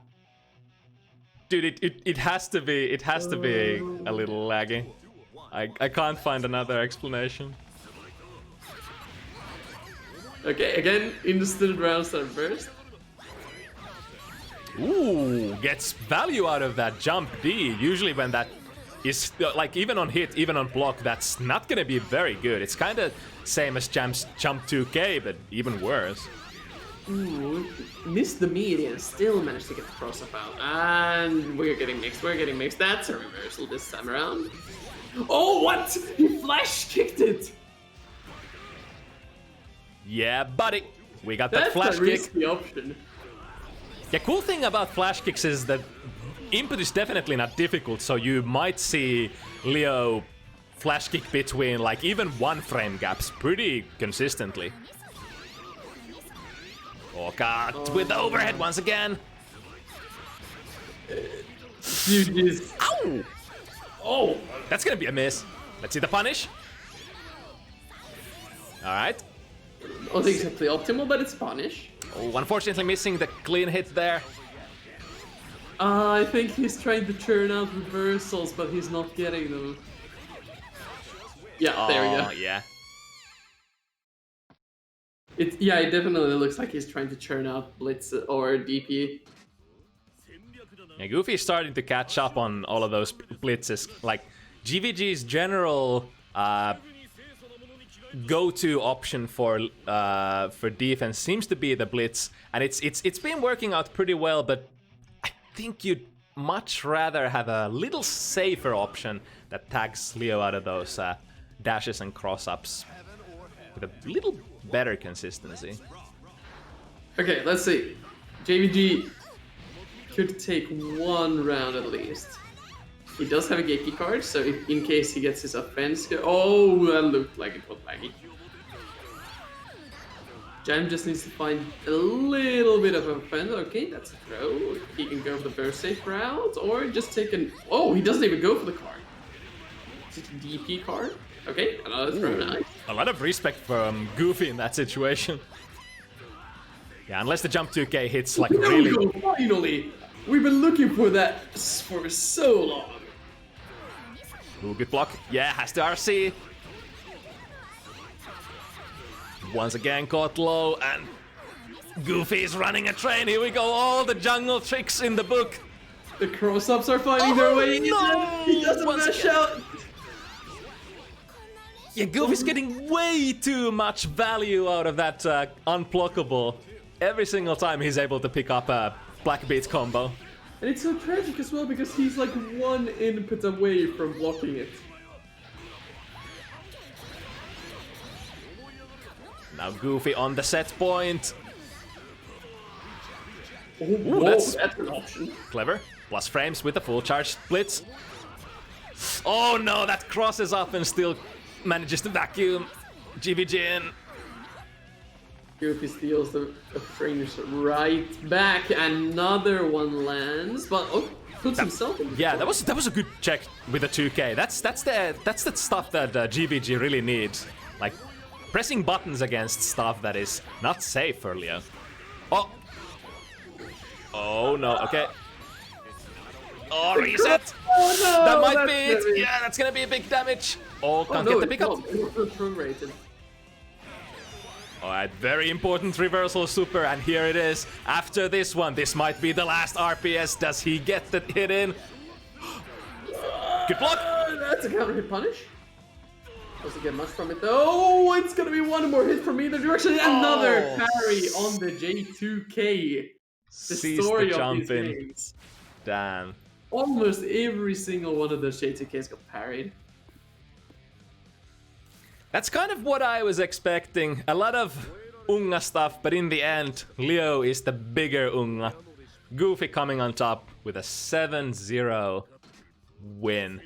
Dude, it has to be a little laggy. I can't find another explanation. Okay, again, instant round start first. Ooh, gets value out of that jump D. Usually when that is like even on hit, even on block, that's not gonna be very good. It's kind of same as jump 2K, but even worse. Ooh, missed the median, still managed to get the cross up out. And we're getting mixed, That's a reversal this time around. Oh, what? He flash kicked it! Yeah, buddy. We got that That's flash a kick. risky option. The cool thing about flash kicks is that input is definitely not difficult, so you might see Leo flash kick between like even 1 frame gaps pretty consistently. Oh god, with the overhead once again. GG's. Ow! Oh! That's gonna be a miss. Let's see the punish. Alright. Not exactly optimal, but it's punish. Oh, unfortunately missing the clean hit there. I think he's trying to churn out reversals, but he's not getting them. Yeah, there we go. Yeah. It definitely looks like he's trying to churn out Blitz or DP. Yeah, Goofy is starting to catch up on all of those blitzes. Like, GVG's general go-to option for defense seems to be the blitz, and it's been working out pretty well. But I think you'd much rather have a little safer option that tags Leo out of those dashes and cross-ups with a little better consistency. Okay, let's see. JVG could take 1 round at least. He does have a Geiki card, so if, in case he gets his offense... Oh, that looked like it was laggy. Jam just needs to find a little bit of offense. Okay, that's a throw. He can go for the burst safe route, or just take an... Oh, he doesn't even go for the card. It's a DP card. Okay, another throw, nice. A lot of respect from Goofy in that situation. Yeah, unless the jump 2K hits like There really... we go, finally! We've been looking for that for so long. Ooh, good block. Yeah, has the RC. Once again caught low, and Goofy is running a train. Here we go, all the jungle tricks in the book. The cross-ups are finding their way in. No! He doesn't Once mash again. out. Yeah, Goofy's getting way too much value out of that unblockable. Every single time he's able to pick up a Black Beat combo. And it's so tragic as well because he's like 1 input away from blocking it. Now Goofy on the set point. Oh, Ooh, whoa, that's that's an option. clever. Plus frames with the full charge blitz. Oh no, that crosses up and still manages to vacuum GVG in. Goofy steals the frames right back. Another one lands, but puts himself in. Yeah, that was a good check with the 2K. That's the stuff that GVG really needs. Like pressing buttons against stuff that is not safe for Leo. Oh no, okay. Oh, reset! Oh no! That might be it! Yeah, that's gonna be a big damage! Oh, can't get the pickup. It's rated. Alright, very important reversal super, and here it is. After this one, this might be the last RPS. Does he get the hit in? Good block! That's a counter hit punish. Doesn't get much from it though. Oh, it's gonna be 1 more hit from either direction. Another parry on the J2K. The Sees story the of jump these in. games. Damn. Almost every single one of those J2Ks got parried. That's kind of what I was expecting. A lot of Unga stuff, but in the end, Leo is the bigger Unga. Goofy coming on top with a 7-0 win.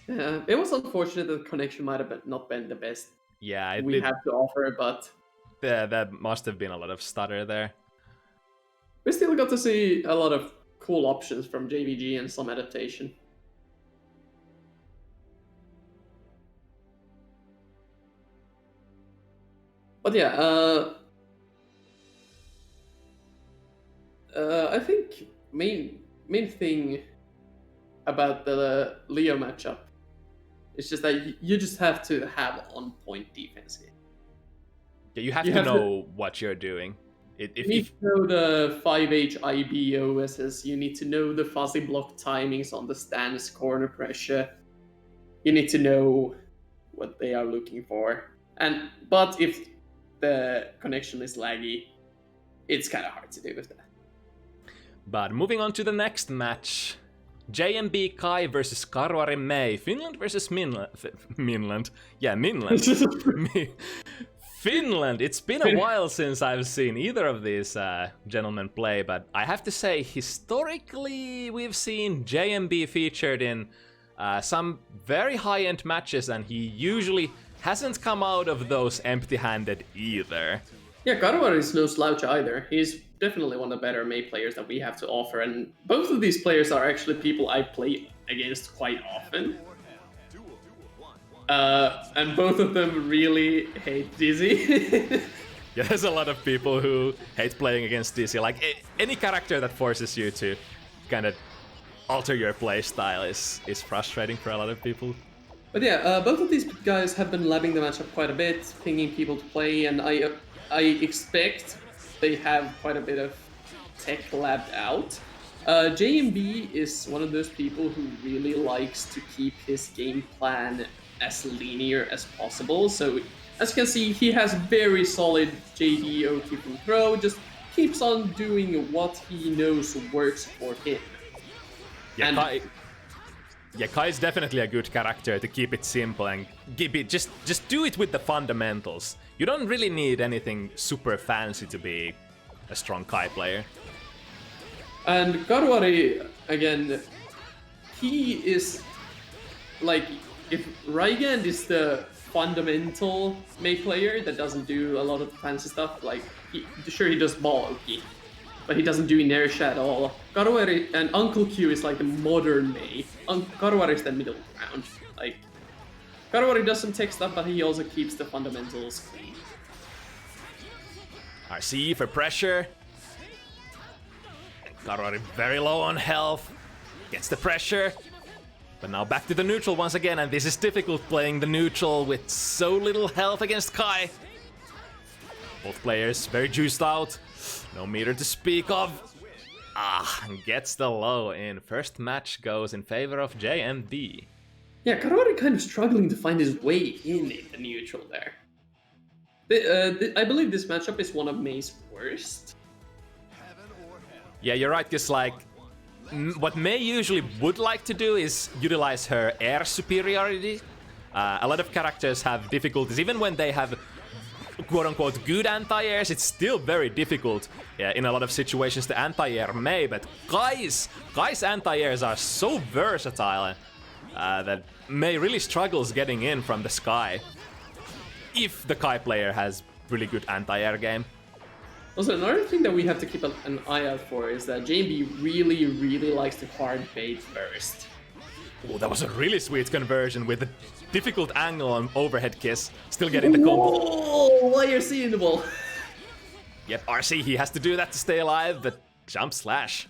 Yeah, it was unfortunate that the connection might have not been the best Yeah, we have to offer, but that must have been a lot of stutter there. we still got to see a lot of cool options from JVG and some adaptation. But yeah, I think main thing about the Leo matchup is just that you just have to have on-point defense here. Yeah, you have to know what you're doing. You need to know the 5H IB OSs, you need to know the fuzzy block timings on the stance, corner pressure. You need to know what they are looking for. But if the connection is laggy, it's kind of hard to do with that. But moving on to the next match. JMB Kai versus Karuari Mei. Finland versus Minland. Yeah, Minland. Finland! It's been a while since I've seen either of these gentlemen play, but I have to say, historically, we've seen JMB featured in some very high-end matches, and he usually hasn't come out of those empty-handed either. Yeah, Karuari is no slouch either. He's definitely one of the better Mei players that we have to offer, and both of these players are actually people I play against quite often. And both of them really hate Dizzy. Yeah, there's a lot of people who hate playing against Dizzy. Like, any character that forces you to kind of alter your playstyle is frustrating for a lot of people. But yeah, both of these guys have been labbing the matchup quite a bit, pinging people to play, and I expect they have quite a bit of tech labbed out. JMB is one of those people who really likes to keep his game plan as linear as possible. So as you can see, he has very solid JD OT from throw, just keeps on doing what he knows works for him. Yeah, Kai's definitely a good character to keep it simple and keep it just do it with the fundamentals. You don't really need anything super fancy to be a strong Kai player. And Karuari, again, he is like, if Raigand is the fundamental Mei player that doesn't do a lot of fancy stuff, like, he does ball Oki, but he doesn't do inertia at all. Karuari and Uncle Q is like the modern Mei. Karuari is the middle ground. Like, Karuari does some tech stuff, but he also keeps the fundamentals clean. RC for pressure. Karuari very low on health. Gets the pressure. But now back to the neutral once again, and this is difficult playing the neutral with so little health against Kai. Both players very juiced out. No meter to speak of. Gets the low in. First match goes in favor of JMB. Yeah, Karuari kind of struggling to find his way in the neutral there. I believe this matchup is one of Mei's worst. Yeah, you're right, because like, what Mei usually would like to do is utilize her air superiority. A lot of characters have difficulties, even when they have quote-unquote good anti-airs, it's still very difficult in a lot of situations to anti-air Mei, but Kai's anti-airs are so versatile that Mei really struggles getting in from the sky if the Kai player has really good anti-air game. Also, another thing that we have to keep an eye out for is that JMB really, really likes to hard bait first. Oh, that was a really sweet conversion with a difficult angle on overhead kiss. Still getting the combo. Oh, why are you seeing the ball? Yep, RC, he has to do that to stay alive, but jump slash.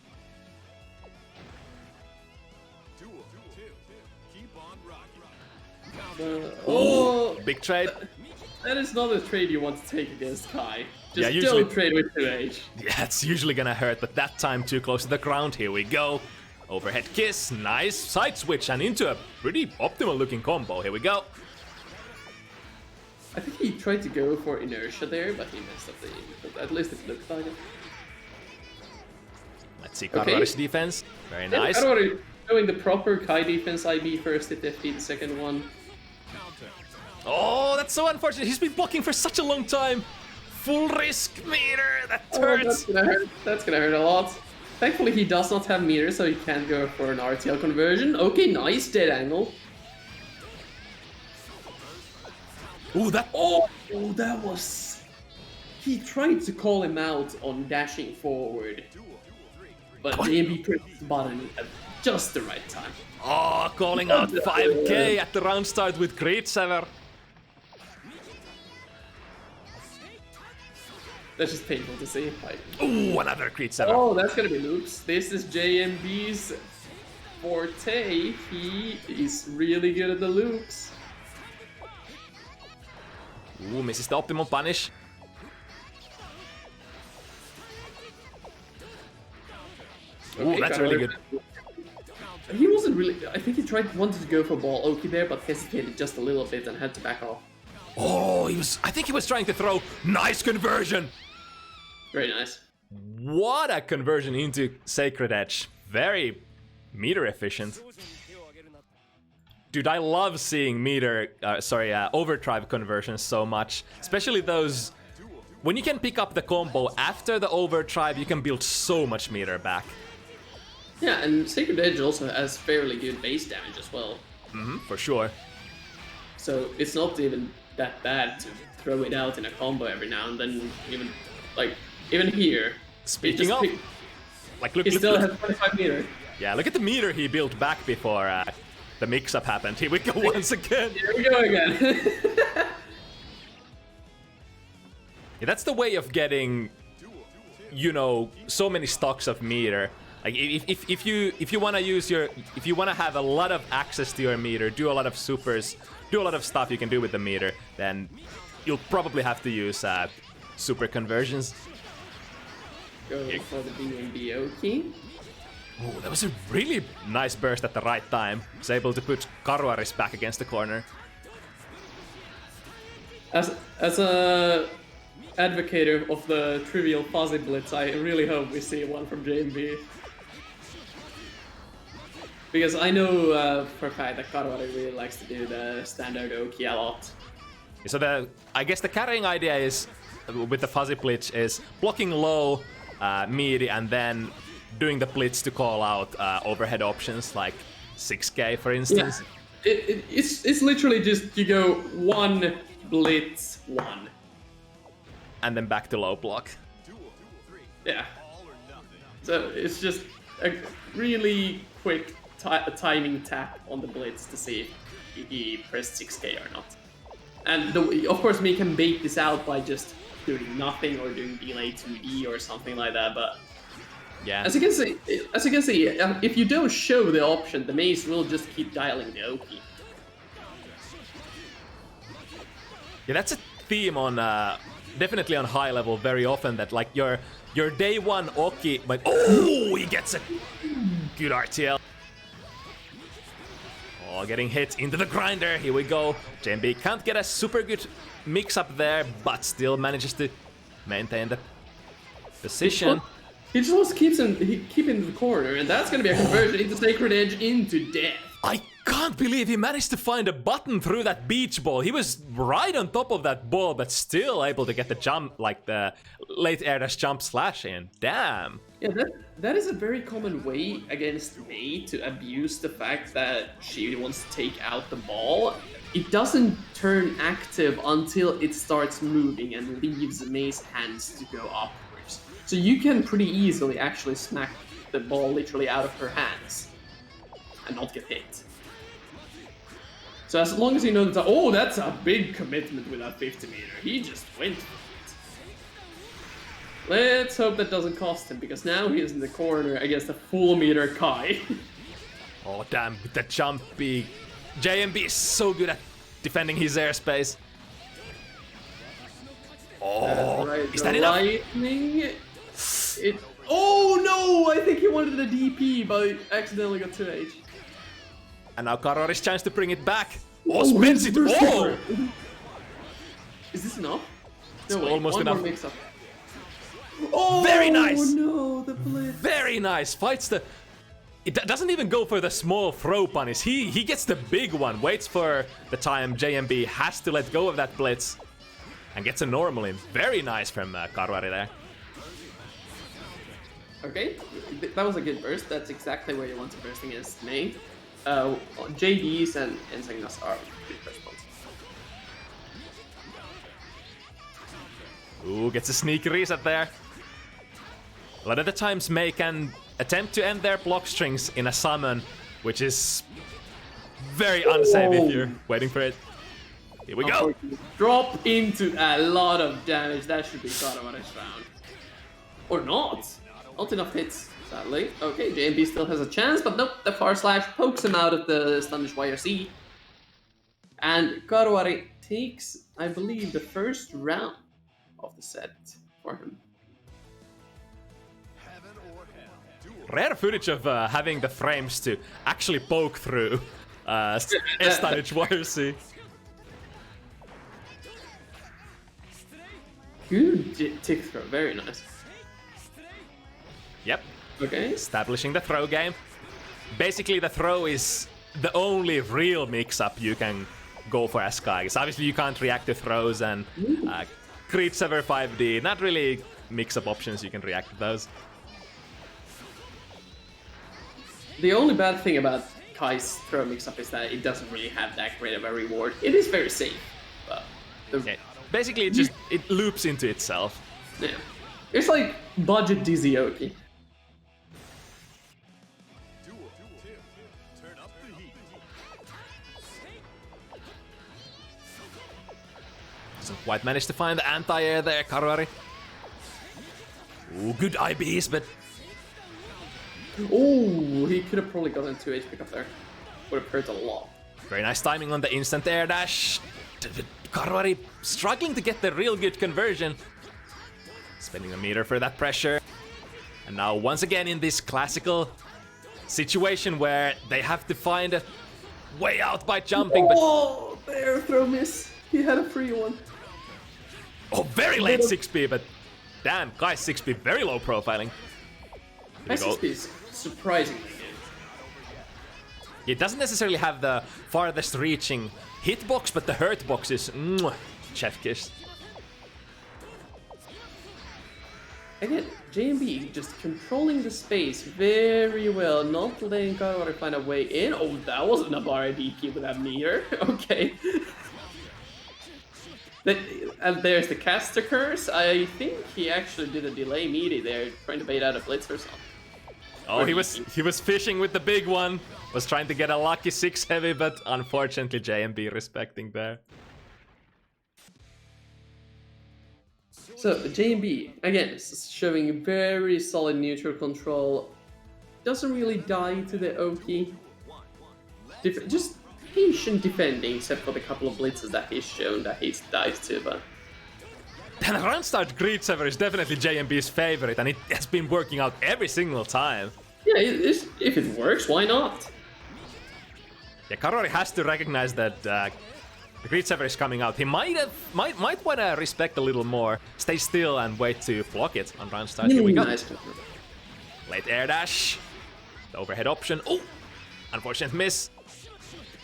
Big trade. That is not a trade you want to take against Kai. Just usually, don't trade with 2H. Yeah, it's usually gonna hurt, but that time too close to the ground. Here we go. Overhead kiss, nice side switch, and into a pretty optimal looking combo. Here we go. I think he tried to go for inertia there, but he messed up the input. At least it looked like it. Let's see Karuari's defense. Very nice. Karuari doing the proper Kai defense. IB first, hit FT the second one. Oh, that's so unfortunate. He's been blocking for such a long time. Full risk meter. That hurts. That's gonna hurt. That's gonna hurt a lot. Thankfully, he does not have meter, so he can't go for an RTL conversion. Okay, nice dead angle. Ooh, that. Oh, that was. He tried to call him out on dashing forward, but JMB pressed the button at just the right time. Oh, calling out 5k at the round start with Great Sever. That's just painful to see. Like, Ooh, another Creed 7. oh, that's gonna be loops. This is JMB's forte. He is really good at the loops. Ooh, misses the optimum punish. Ooh, Okay, that's really good. He wasn't really. I think he wanted to go for ball Oki there, but hesitated just a little bit and had to back off. Oh, I think he was trying to throw. Nice conversion. Very nice. What a conversion into Sacred Edge. Very meter efficient. Dude, I love seeing overdrive conversions so much. Especially those... When you can pick up the combo after the overdrive, you can build so much meter back. Yeah, and Sacred Edge also has fairly good base damage as well. For sure. So it's not even that bad to throw it out in a combo every now and then. Even here. Speaking of... look, he still has 25 meter. Yeah, look at the meter he built back before the mix-up happened. Here we go once again. Here we go again. Yeah, that's the way of getting, so many stocks of meter. Like if you want to have a lot of access to your meter, do a lot of supers, do a lot of stuff you can do with the meter, then you'll probably have to use super conversions. Go for the BNB Oki. Oh, that was a really nice burst at the right time. Was able to put Karuaris back against the corner. As a advocate of the trivial fuzzy blitz, I really hope we see one from JMB. Because I know for a fact that Karuari really likes to do the standard Oki a lot. So I guess the carrying idea is, with the fuzzy blitz, is blocking low, meaty, and then doing the blitz to call out overhead options like 6k, for instance. Yeah. It's literally just you go 1 blitz 1. And then back to low block. Yeah. So it's just a really quick timing tap on the blitz to see if he pressed 6k or not. And of course, we can bait this out by just doing nothing or doing delay 2D or something like that. But yeah, as you can see, if you don't show the option, the maze will just keep dialing the Oki. Yeah, that's a theme on definitely on high level very often, that like your day one Oki, but oh, he gets a good RTL. Oh, getting hit into the grinder. Here we go. JMB can't get a super good mix up there, but still manages to maintain the position. He just keeps him in the corner, and that's gonna be a conversion into Sacred Edge into death. I can't believe he managed to find a button through that beach ball. He was right on top of that ball, but still able to get the jump, like the late air dash jump slash in. Damn. Yeah, that is a very common way against Mei to abuse the fact that she wants to take out the ball. It doesn't turn active until it starts moving and leaves Mei's hands to go upwards. So you can pretty easily actually smack the ball literally out of her hands and not get hit. So as long as you know that, oh, that's a big commitment with that 50 meter. He just went for it. Let's hope that doesn't cost him, because now he is in the corner against a full meter Kai. Oh, damn, with the jumpy. JMB is so good at defending his airspace. Oh, right. Is that enough? Lightning. Oh no! I think he wanted a DP, but accidentally got 2H. And now Karori's chance to bring it back. Oh, spins it! Oh! Is this enough? It's No, wait, almost one enough. more mix-up. Oh, Very nice! No, the blitz. Very nice. Fights the... It doesn't even go for the small throw punish. He gets the big one. Waits for the time JMB has to let go of that blitz. And gets a normal in. Very nice from Karuari there. Okay, that was a good burst. That's exactly where you want to burst against Mei. JDs and Ensagnas are good burst points. Ooh, gets a sneaky reset there. A lot of the times Mei can attempt to end their block strings in a summon, which is very unsafe if you're waiting for it. Here we go. Drop into a lot of damage. That should be caught on this round. Or not. Not enough hits, sadly. Okay, JMB still has a chance, but nope, the far slash pokes him out of the Stunish YRC. And Karuari takes, I believe, the first round of the set for him. Rare footage of having the frames to actually poke through Stunish YRC. Good tick throw, very nice. Yep. Okay. Establishing the throw game. Basically, the throw is the only real mix-up you can go for as Kai's. Obviously, you can't react to throws, and GGXrd 5D, not really mix-up options you can react to those. The only bad thing about Kai's throw mix-up is that it doesn't really have that great of a reward. It is very safe, but... Okay. Basically, it loops into itself. Yeah. It's like budget Dizioki. Doesn't quite manage to find the anti-air there, Karuari. Ooh, good IBs, but... Oh, he could have probably gotten 2 HP up there. Would have hurt a lot. Very nice timing on the instant air dash. Karuari struggling to get the real good conversion. Spending a meter for that pressure. And now once again in this classical situation where they have to find a way out by jumping. Oh, the air throw miss. He had a free one. Oh, very late 6P, but damn, Kai's 6P very low profiling. Kai's 6P is surprisingly good. It doesn't necessarily have the farthest reaching hitbox, but the hurt box is chef kiss. Again, JMB just controlling the space very well, not letting Karuari find a way in. Oh, that wasn't a bar DP with that meter. Okay. And there's the caster curse. I think he actually did a delay meaty there, trying to bait out a blitz or something. Oh, he was fishing with the big one. Was trying to get a lucky 6 heavy, but unfortunately JMB respecting there. So JMB, again, showing very solid neutral control. Doesn't really die to the Oki. Just patient defending, except for the couple of blitzes that he's shown that he's died to, but... And round start GGXrd is definitely JMB's favorite, and it has been working out every single time. Yeah, if it works, why not? Yeah, Karuari has to recognize that GGXrd is coming out. He might want to respect a little more, stay still and wait to block it on round start. Here we go. Nice. Late air dash. The overhead option. Oh! Unfortunate miss.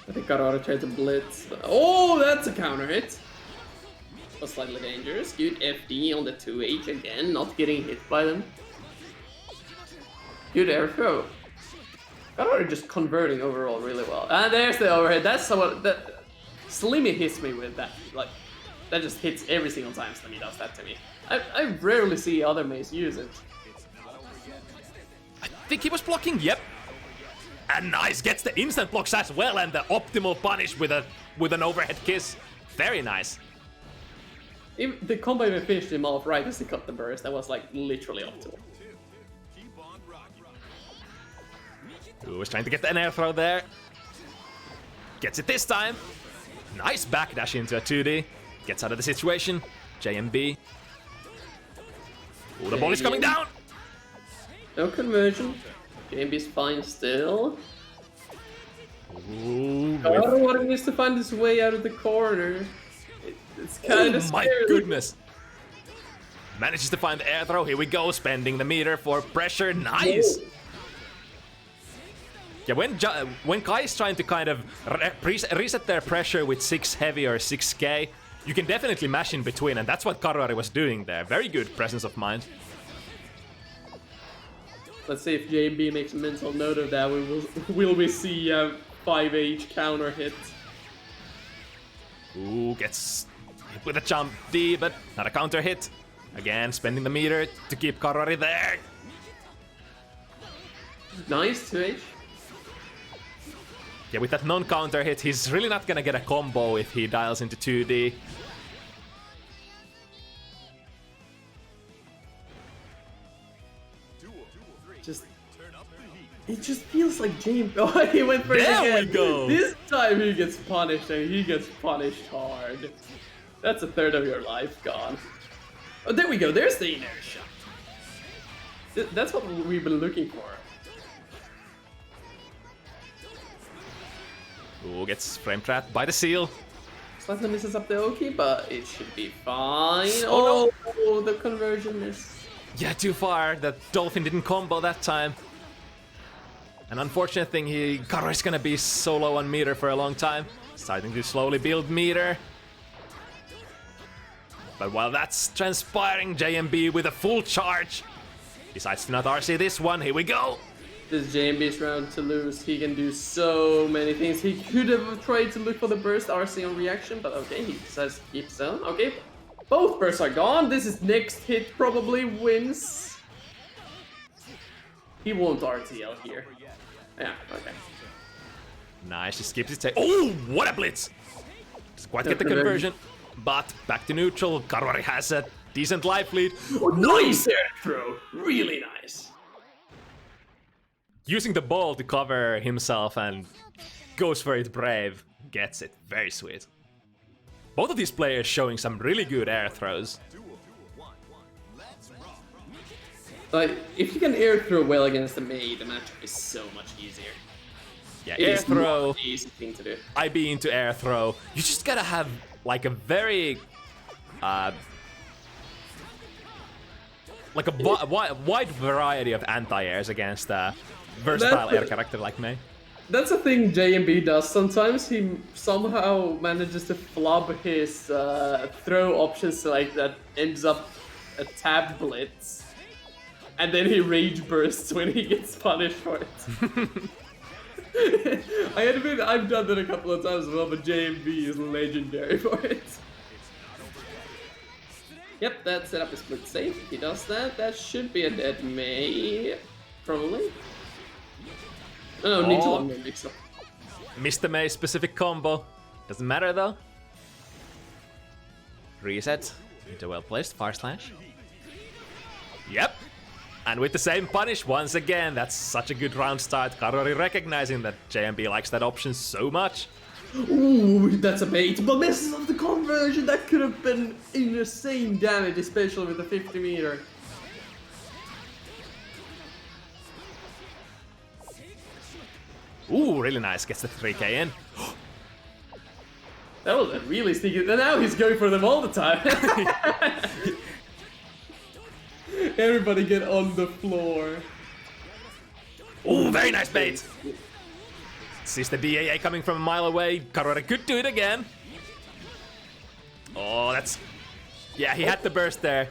I think Karuari tried to blitz. Oh, that's a counter hit. Was slightly dangerous. Good FD on the 2H again, not getting hit by them. Good air throw. Karuari just converting overall really well. And there's the overhead. That's what that Slimmy hits me with that. Like that just hits every single time Slimmy does that to me. I rarely see other mates use it. I think he was blocking. Yep. And nice, gets the instant blocks as well, and the optimal punish with an overhead kiss. Very nice. The combo even finished him off right as he cut the burst. That was like literally optimal. Ooh, was trying to get the air throw there. Gets it this time. Nice backdash into a 2D. Gets out of the situation. JMB. Ooh, the ball is coming down. No conversion. JMB's fine still. Ooh, Karuari needs to find his way out of the corner. It's kind of scary. My goodness. Manages to find the air throw. Here we go. Spending the meter for pressure. Nice. Whoa. Yeah, when Kai is trying to kind of reset their pressure with 6 heavy or 6k, you can definitely mash in between, and that's what Karuari was doing there. Very good presence of mind. Let's see if JB makes a mental note of that. Will we see a 5H counter hit? Ooh, gets hit with a jump D, but not a counter hit. Again, spending the meter to keep Karuari there. Nice 2H. Yeah, with that non-counter hit, he's really not gonna get a combo if he dials into 2D. It just feels like James. Oh, he went for it again. There we go. This time he gets punished, and he gets punished hard. That's a third of your life gone. Oh, there we go. There's the air shot. That's what we've been looking for. Ooh, gets frame trapped by the seal. Slightly misses up the Oki, but it should be fine. Oh, Oh, the conversion is... Yeah, too far. That Dolphin didn't combo that time. An unfortunate thing, Karori's gonna be solo on meter for a long time. Starting to slowly build meter. But while that's transpiring, JMB with a full charge. Decides to not RC this one. Here we go. This JMB's round to lose. He can do so many things. He could have tried to look for the burst RC on reaction, but okay, he decides to keep selling. Okay, both bursts are gone. This is next hit probably wins. He won't RTL here. Yeah, okay. Nice, he skips his take. Oh, what a blitz! Just quite get the conversion, but back to neutral. Karori has a decent life lead. Oh, nice air throw, really nice. Using the ball to cover himself and goes for it brave. Gets it, very sweet. Both of these players showing some really good air throws. Like, if you can air throw well against the Mei, the matchup is so much easier. Yeah, It air is throw. not an easy thing to do. IB into air throw. You just gotta have like a very like a wide variety of anti-airs against a versatile air character like Mei. That's a thing JMB does sometimes. He somehow manages to flub his throw options like that ends up a tab blitz. And then he rage bursts when he gets punished for it. I admit I've done that a couple of times as well, but JMB is legendary for it. Yep, that setup is split safe. If he does that, that should be a dead Mei. Probably. Oh, no, needs a longer mix up. Missed the Mei specific combo. Doesn't matter though. Reset into well placed far slash. Yep. And with the same punish once again. That's such a good round start. Karori recognizing that JMB likes that option so much. Ooh, that's a bait, but misses of the conversion. That could have been insane damage, especially with the 50 meter. Ooh, really nice. Gets the 3k in. That was a really sneaky. And now he's going for them all the time. Everybody get on the floor. Ooh, very nice bait. Sees the DAA coming from a mile away. Karori could do it again. Oh, that's... Yeah, he had the burst there.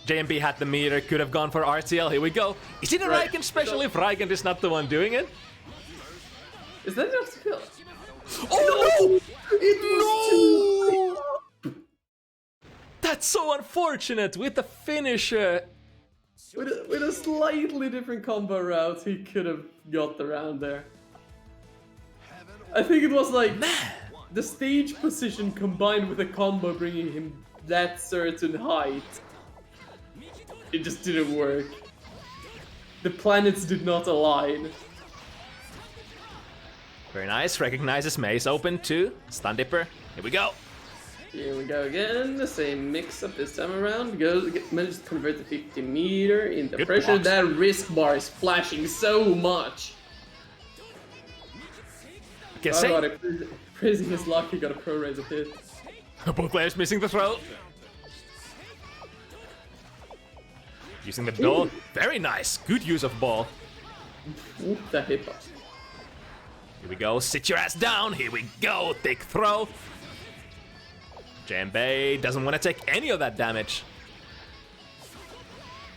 JMB had the meter, could have gone for RTL. Here we go. Is it a Right. Raikkonen special if Raikkonen is not the one doing it? Is that enough to kill? Oh no! It was too... That's so unfortunate with the finisher. With a slightly different combo route, he could have got the round there. I think it was like the stage position combined with the combo bringing him that certain height. It just didn't work. The planets did not align. Very nice. Recognizes Mei's open too. Stun Dipper. Here we go. Here we go again. The same mix-up this time around. Manages to convert the 50 meter into Good pressure. blocks. That risk bar is flashing so much. Can Oh, say God, praising his luck, he got a pro raise of hit. both players missing the throw. Using the ball. Very nice. Good use of ball. Ooh, that hitbox. Here we go. Sit your ass down. Here we go. Thick throw. JMB doesn't want to take any of that damage.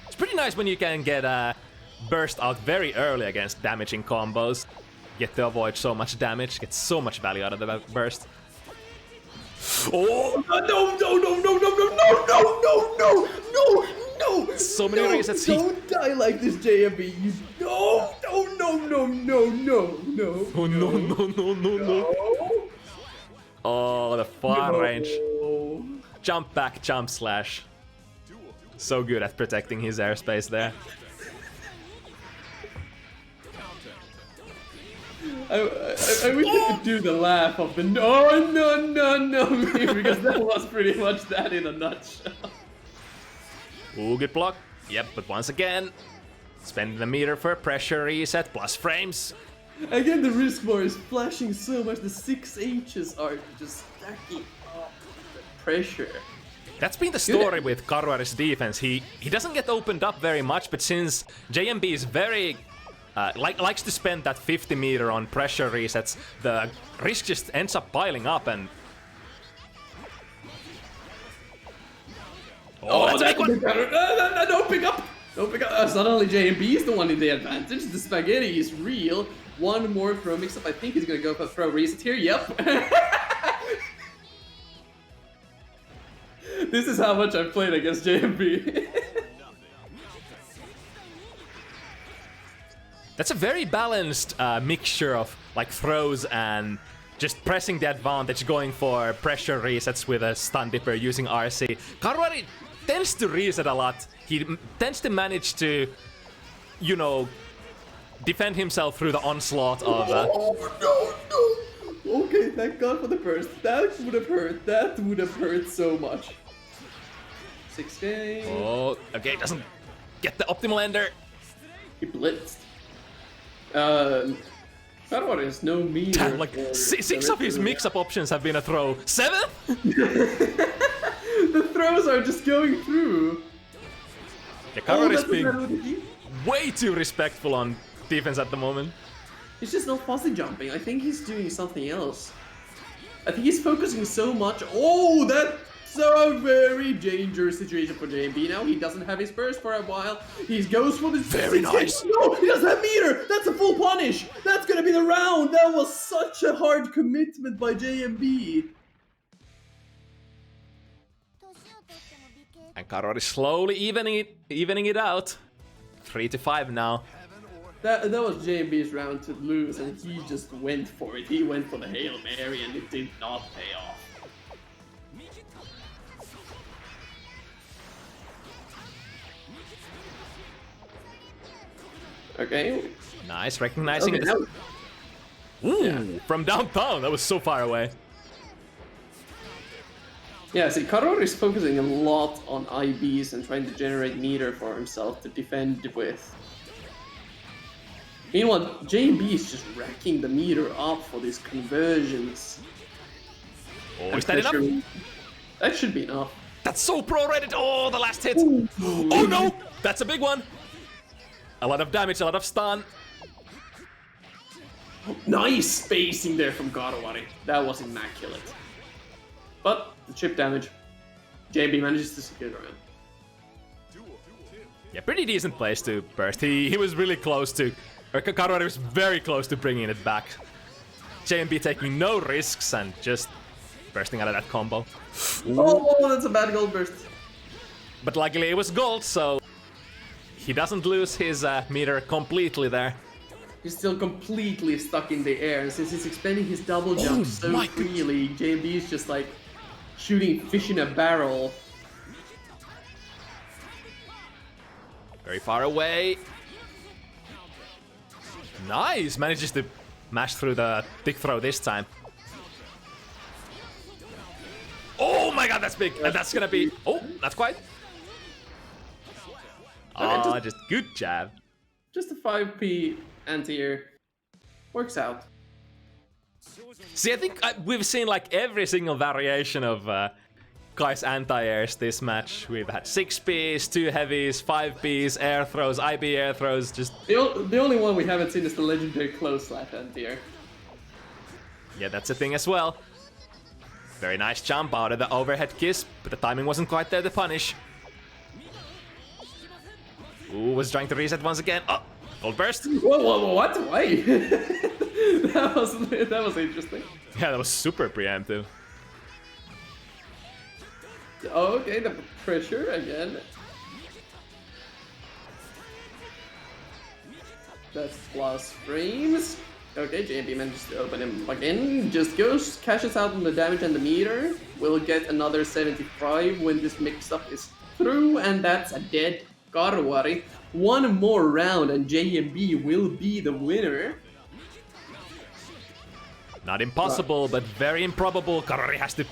It's pretty nice when you can get burst out very early against damaging combos. Get to avoid so much damage. Get so much value out of the burst. Oh! No! So many resets. Don't die like this, JMB. You no! Oh no no no no no! Oh no no no no no! Oh, the far range. Jump back, jump slash. So good at protecting his airspace there. I wish I could do the laugh of the no no no no because that was pretty much that in a nutshell. Ooh, good block. Yep, but once again, spending the meter for a pressure reset plus frames. Again, the risk bar is flashing so much. The 6Hs are just stacking up the pressure. That's been the story with Karuari's defense. He doesn't get opened up very much, but since JMB is very likes to spend that 50 meter on pressure resets, the risk just ends up piling up and. Oh, that's a big one! No, don't pick up! Don't pick up! Suddenly JMB is the one in the advantage. The spaghetti is real. One more throw mix-up. I think he's gonna go for a throw reset here. Yep. This is how much I've played against JMB. That's a very balanced mixture of like throws and just pressing the advantage, going for pressure resets with a stun dipper using RC. Karuari tends to reset a lot. He tends to manage to, you know, defend himself through the onslaught of... Oh, no. Okay, thank God for the burst. That would have hurt. That would have hurt so much. 6K. Oh, okay, doesn't get the optimal ender. He blitzed. Karuari has no meter. Damn, like, 6 of his mix-up options have been a throw. 7? The throws are just going through. Yeah, Karuari is being way too respectful on defense at the moment. He's just not fuzzy jumping. I think he's doing something else. I think he's focusing so much. Oh, that's a very dangerous situation for JMB now. He doesn't have his burst for a while. He goes for the... Very nice. No, he doesn't have meter. That's a full punish. That's going to be the round. That was such a hard commitment by JMB. And Karuari slowly evening it out. 3-5 now. That was JMB's round to lose, and he just went for it. He went for the Hail Mary, and it did not pay off. Okay. Nice, recognizing it. Ooh, yeah. From downtown, that was so far away. Yeah, see, Karuari is focusing a lot on IBs and trying to generate meter for himself to defend with. Meanwhile, JB is just racking the meter up for these conversions. Oh, is that enough? That should be enough. That's so pro-rated! Oh, the last hit! Ooh. Oh no! That's a big one! A lot of damage, a lot of stun. Nice spacing there from Karuari. That was immaculate. But the chip damage. JB manages to secure the round. Yeah, pretty decent place to burst. He was really close to... Or Karuari was very close to bringing it back. JMB taking no risks and just bursting out of that combo. Oh, that's a bad gold burst. But luckily it was gold, so... He doesn't lose his meter completely there. He's still completely stuck in the air, and since he's expanding his double jump so freely, JMB is just like shooting fish in a barrel. Very far away. Nice! Manages to mash through the thick throw this time. Oh my god, that's big! And that's gonna be... Oh, not quite. Oh, just good jab. Just a 5p anti-air. Works out. See, I think we've seen like every single variation of Kai's anti-airs this match. We've had 6Ps, 2 heavies, 5Ps, air throws, IB air throws, just... The only one we haven't seen is the legendary close slash anti-air. Yeah, that's a thing as well. Very nice jump out of the overhead kiss, but the timing wasn't quite there to punish. Ooh, was trying to reset once again. Oh, gold burst. Whoa, what? Why? that was interesting. Yeah, that was super preemptive. Okay, the pressure again. That's plus frames. Okay, JB manages to open him again. Just goes, cashes out on the damage and the meter. We'll get another 75 when this mix-up is through, and that's a dead Karwari. One more round and JMB will be the winner. Not impossible, but very improbable. Karwari has to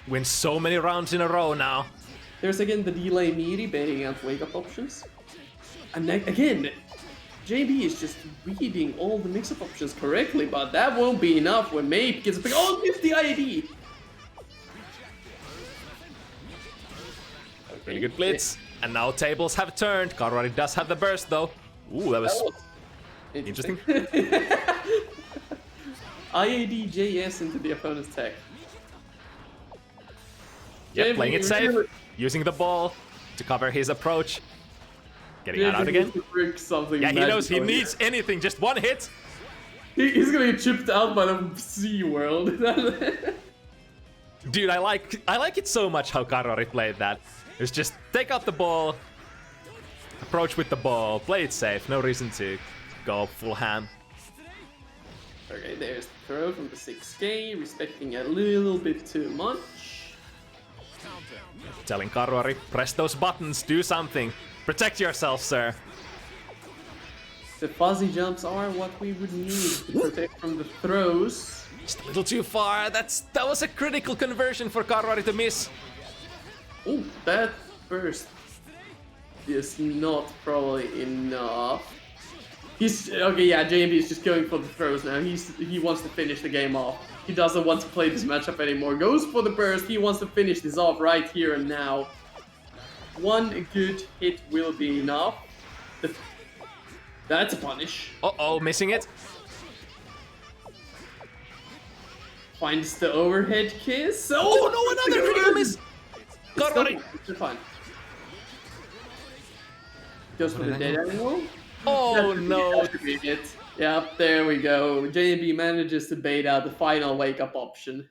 win so many rounds in a row now. There's again the delay meaty baiting out wake-up options. And again, JB is just reading all the mix-up options correctly, but that won't be enough when May gets a pick. Oh, it's the IAD! Really good blitz. And now tables have turned. Karwari does have the burst though. Ooh, that was interesting. IAD JS into the opponent's tech. Yep, playing it safe. Using the ball to cover his approach. Getting out again. Yeah, he knows he needs anything, just one hit. He's gonna get chipped out by the Sea World. Dude, I like it so much how Karwari played that. It's just take out the ball, approach with the ball, play it safe, no reason to go full ham. Okay, there's the throw from the 6K, respecting a little bit too much. Telling Karwari, press those buttons, do something. Protect yourself, sir. The fuzzy jumps are what we would need to protect from the throws. Just a little too far. That was a critical conversion for Karwari to miss. Oh, that burst is not probably enough. He's okay. Yeah, JMB is just going for the throws now. He wants to finish the game off. He doesn't want to play this matchup anymore. Goes for the burst. He wants to finish this off right here and now. One good hit will be enough. That's a punish. Uh-oh, missing it. Finds the overhead kiss. Oh no, another critical miss. Karwari. It's fine. Goes for the dead animal. Oh no. Yep, there we go. JB manages to bait out the final wake-up option.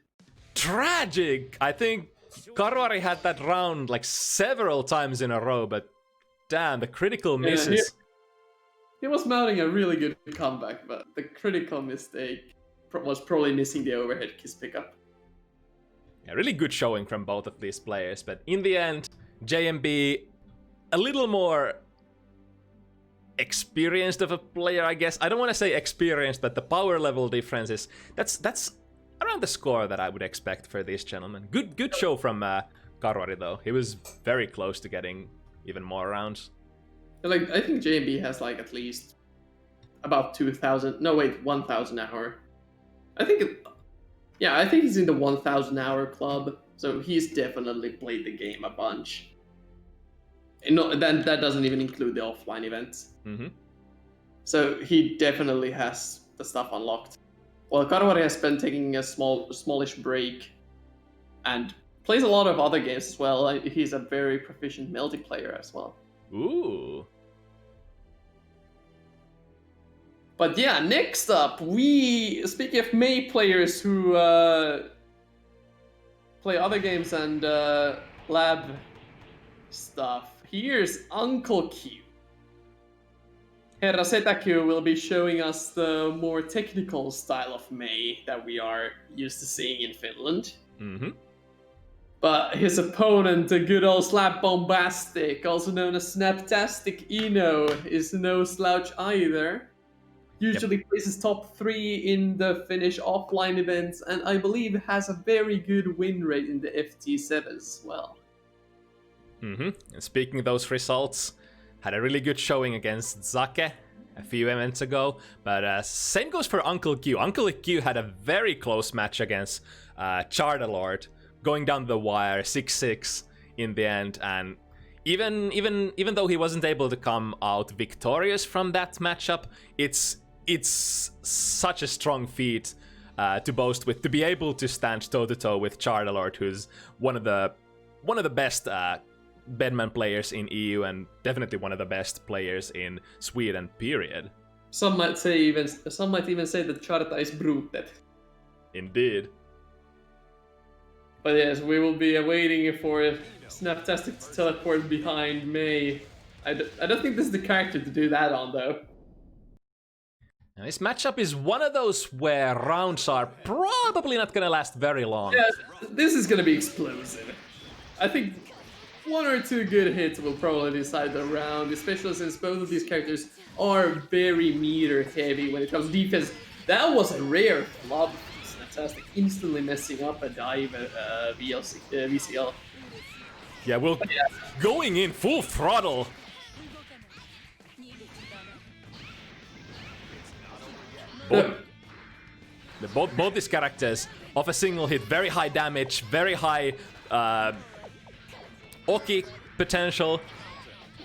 Tragic. I think Karwari had that round like several times in a row, but damn, the critical misses. He was mounting a really good comeback, but the critical mistake was probably missing the overhead kiss pickup. Yeah, really good showing from both of these players, but in the end, JMB a little more experienced of a player, I guess. I don't want to say experienced, but the power level difference is that's around the score that I would expect for this gentleman. Good show from Karwari though. He was very close to getting even more rounds. Like I think JMB has like at least about 2,000. No wait, 1,000 hour. I think he's in the 1,000 hour club. So he's definitely played the game a bunch. And no, that doesn't even include the offline events. Mm-hmm. So he definitely has the stuff unlocked. Well, Karwari has been taking a smallish break and plays a lot of other games as well. He's a very proficient multiplayer as well. Ooh. But yeah, next up, speaking of May players who play other games and lab stuff, here's Uncle Q. Herra Zetaku will be showing us the more technical style of May that we are used to seeing in Finland. Mm-hmm. But his opponent, the good old Slap Bombastic, also known as Snaptastic Eno, is no slouch either. Usually places top 3 in the Finnish offline events, and I believe has a very good win rate in the FT7 as well. Mm-hmm. And speaking of those results, had a really good showing against Zake a few events ago, but same goes for Uncle Q. Uncle Q had a very close match against Chardalord, going down the wire 6-6 in the end, and even though he wasn't able to come out victorious from that matchup, it's such a strong feat to boast with, to be able to stand toe-to-toe with Chardalord, who's one of the best Bedman players in EU and definitely one of the best players in Sweden, period. Some might even say that Charta is bruted. Indeed. But yes, we will be waiting for Snaptastic to teleport behind May. I don't think this is the character to do that on, though. Now, this matchup is one of those where rounds are probably not gonna last very long. Yeah, this is gonna be explosive. I think 1 or 2 good hits will probably decide the round, especially since both of these characters are very meter heavy when it comes to defense. That was a rare flub. It's fantastic, instantly messing up a dive VCL. Yeah, well, going in full throttle. Both these characters off a single hit, very high damage, very high Oki potential,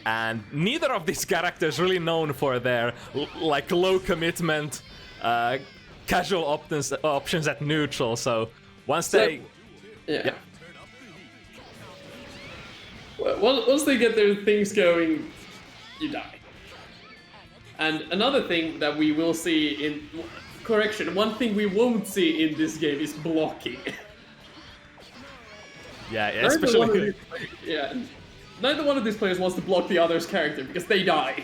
and neither of these characters really known for their like low commitment, casual options at neutral. So once they, yeah. Well, once they get their things going, you die. And another thing that we will see in... Correction, one thing we won't see in this game is blocking. Yeah, especially... Neither one of these players wants to block the other's character because they die.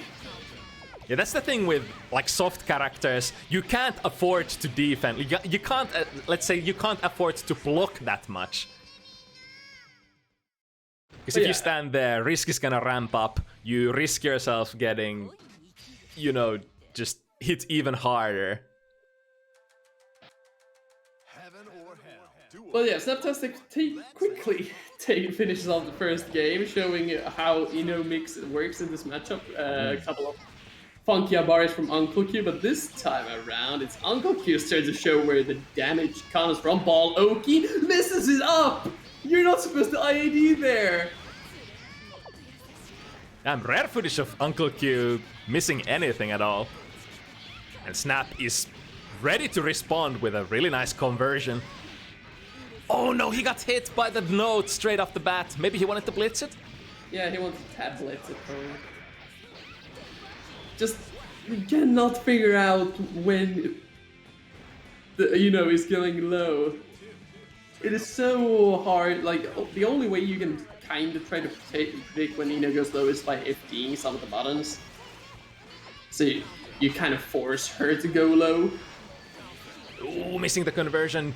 Yeah, that's the thing with like soft characters. You can't afford to defend. You can't, let's say, you can't afford to block that much. Because if you stand there, risk is gonna ramp up. You risk yourself getting, you know, just hit even harder. Well, yeah, Snaptastic quickly finishes off the first game, showing how Mix works in this matchup. A couple of funky abaris from Uncle Q, but this time around, it's Uncle Q's turn to show where the damage comes from. Ball Oki messes it up! You're not supposed to IAD there! Damn, rare footage of Uncle Q missing anything at all. And Snap is ready to respond with a really nice conversion. Oh no, he got hit by the note straight off the bat. Maybe he wanted to blitz it? Yeah, he wanted to tab blitz it probably. Just cannot figure out when he's going low. It is so hard. Like the only way you can kind of try to predict when goes low is by FDing some of the buttons. So you kind of force her to go low. Ooh, missing the conversion.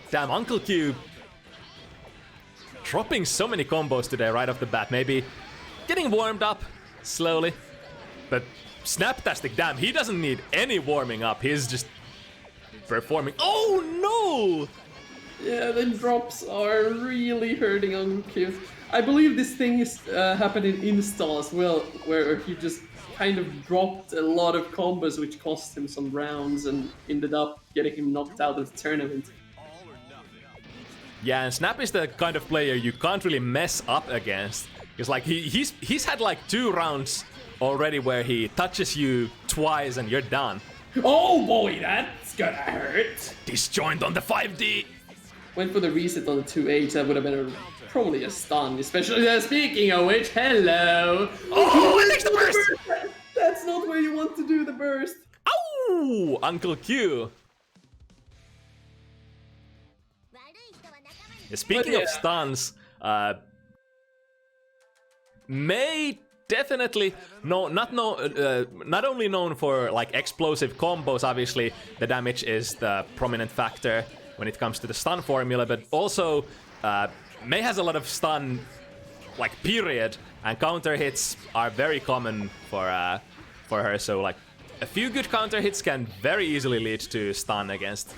Damn, Uncle Q dropping so many combos today right off the bat. Maybe getting warmed up slowly. But Snaptastic, damn, he doesn't need any warming up. He's just performing. Oh no! Yeah, the drops are really hurting Uncle Q. I believe this thing is happened in install as well, where he just kind of dropped a lot of combos which cost him some rounds and ended up getting him knocked out of the tournament. Yeah, and Snap is the kind of player you can't really mess up against. Because like he's had like 2 rounds already where he touches you twice and you're done. Oh boy, that's gonna hurt! Disjoint on the 5D! Went for the reset on the 2H, that would have been probably a stun, especially speaking of which, hello! Oh, it makes the burst! That's not where you want to do the burst! Ow! Uncle Q! Speaking of stuns, May definitely not only known for like explosive combos. Obviously, the damage is the prominent factor when it comes to the stun formula, but also May has a lot of stun, like period, and counter hits are very common for her. So like a few good counter hits can very easily lead to stun against.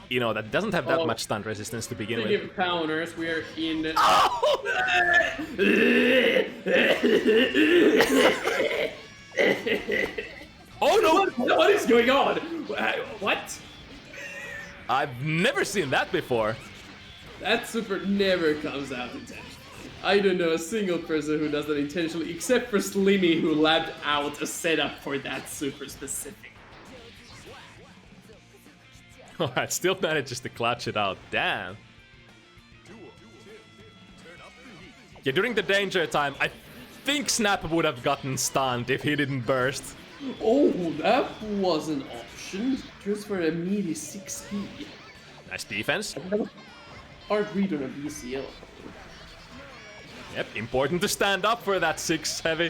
That doesn't have that much stun resistance to begin with. Speaking of counters, we are in... Oh! Oh no! What is going on? What? I've never seen that before. That super never comes out intentionally. I don't know a single person who does that intentionally, except for Slimmy, who labbed out a setup for that super specific. Alright, still manages to clutch it out. Damn. Yeah, during the danger time, I think Snap would have gotten stunned if he didn't burst. Oh, that was an option. Just for a meaty 6 speed. Nice defense. Hard read on a VCL. Yep, important to stand up for that 6 heavy.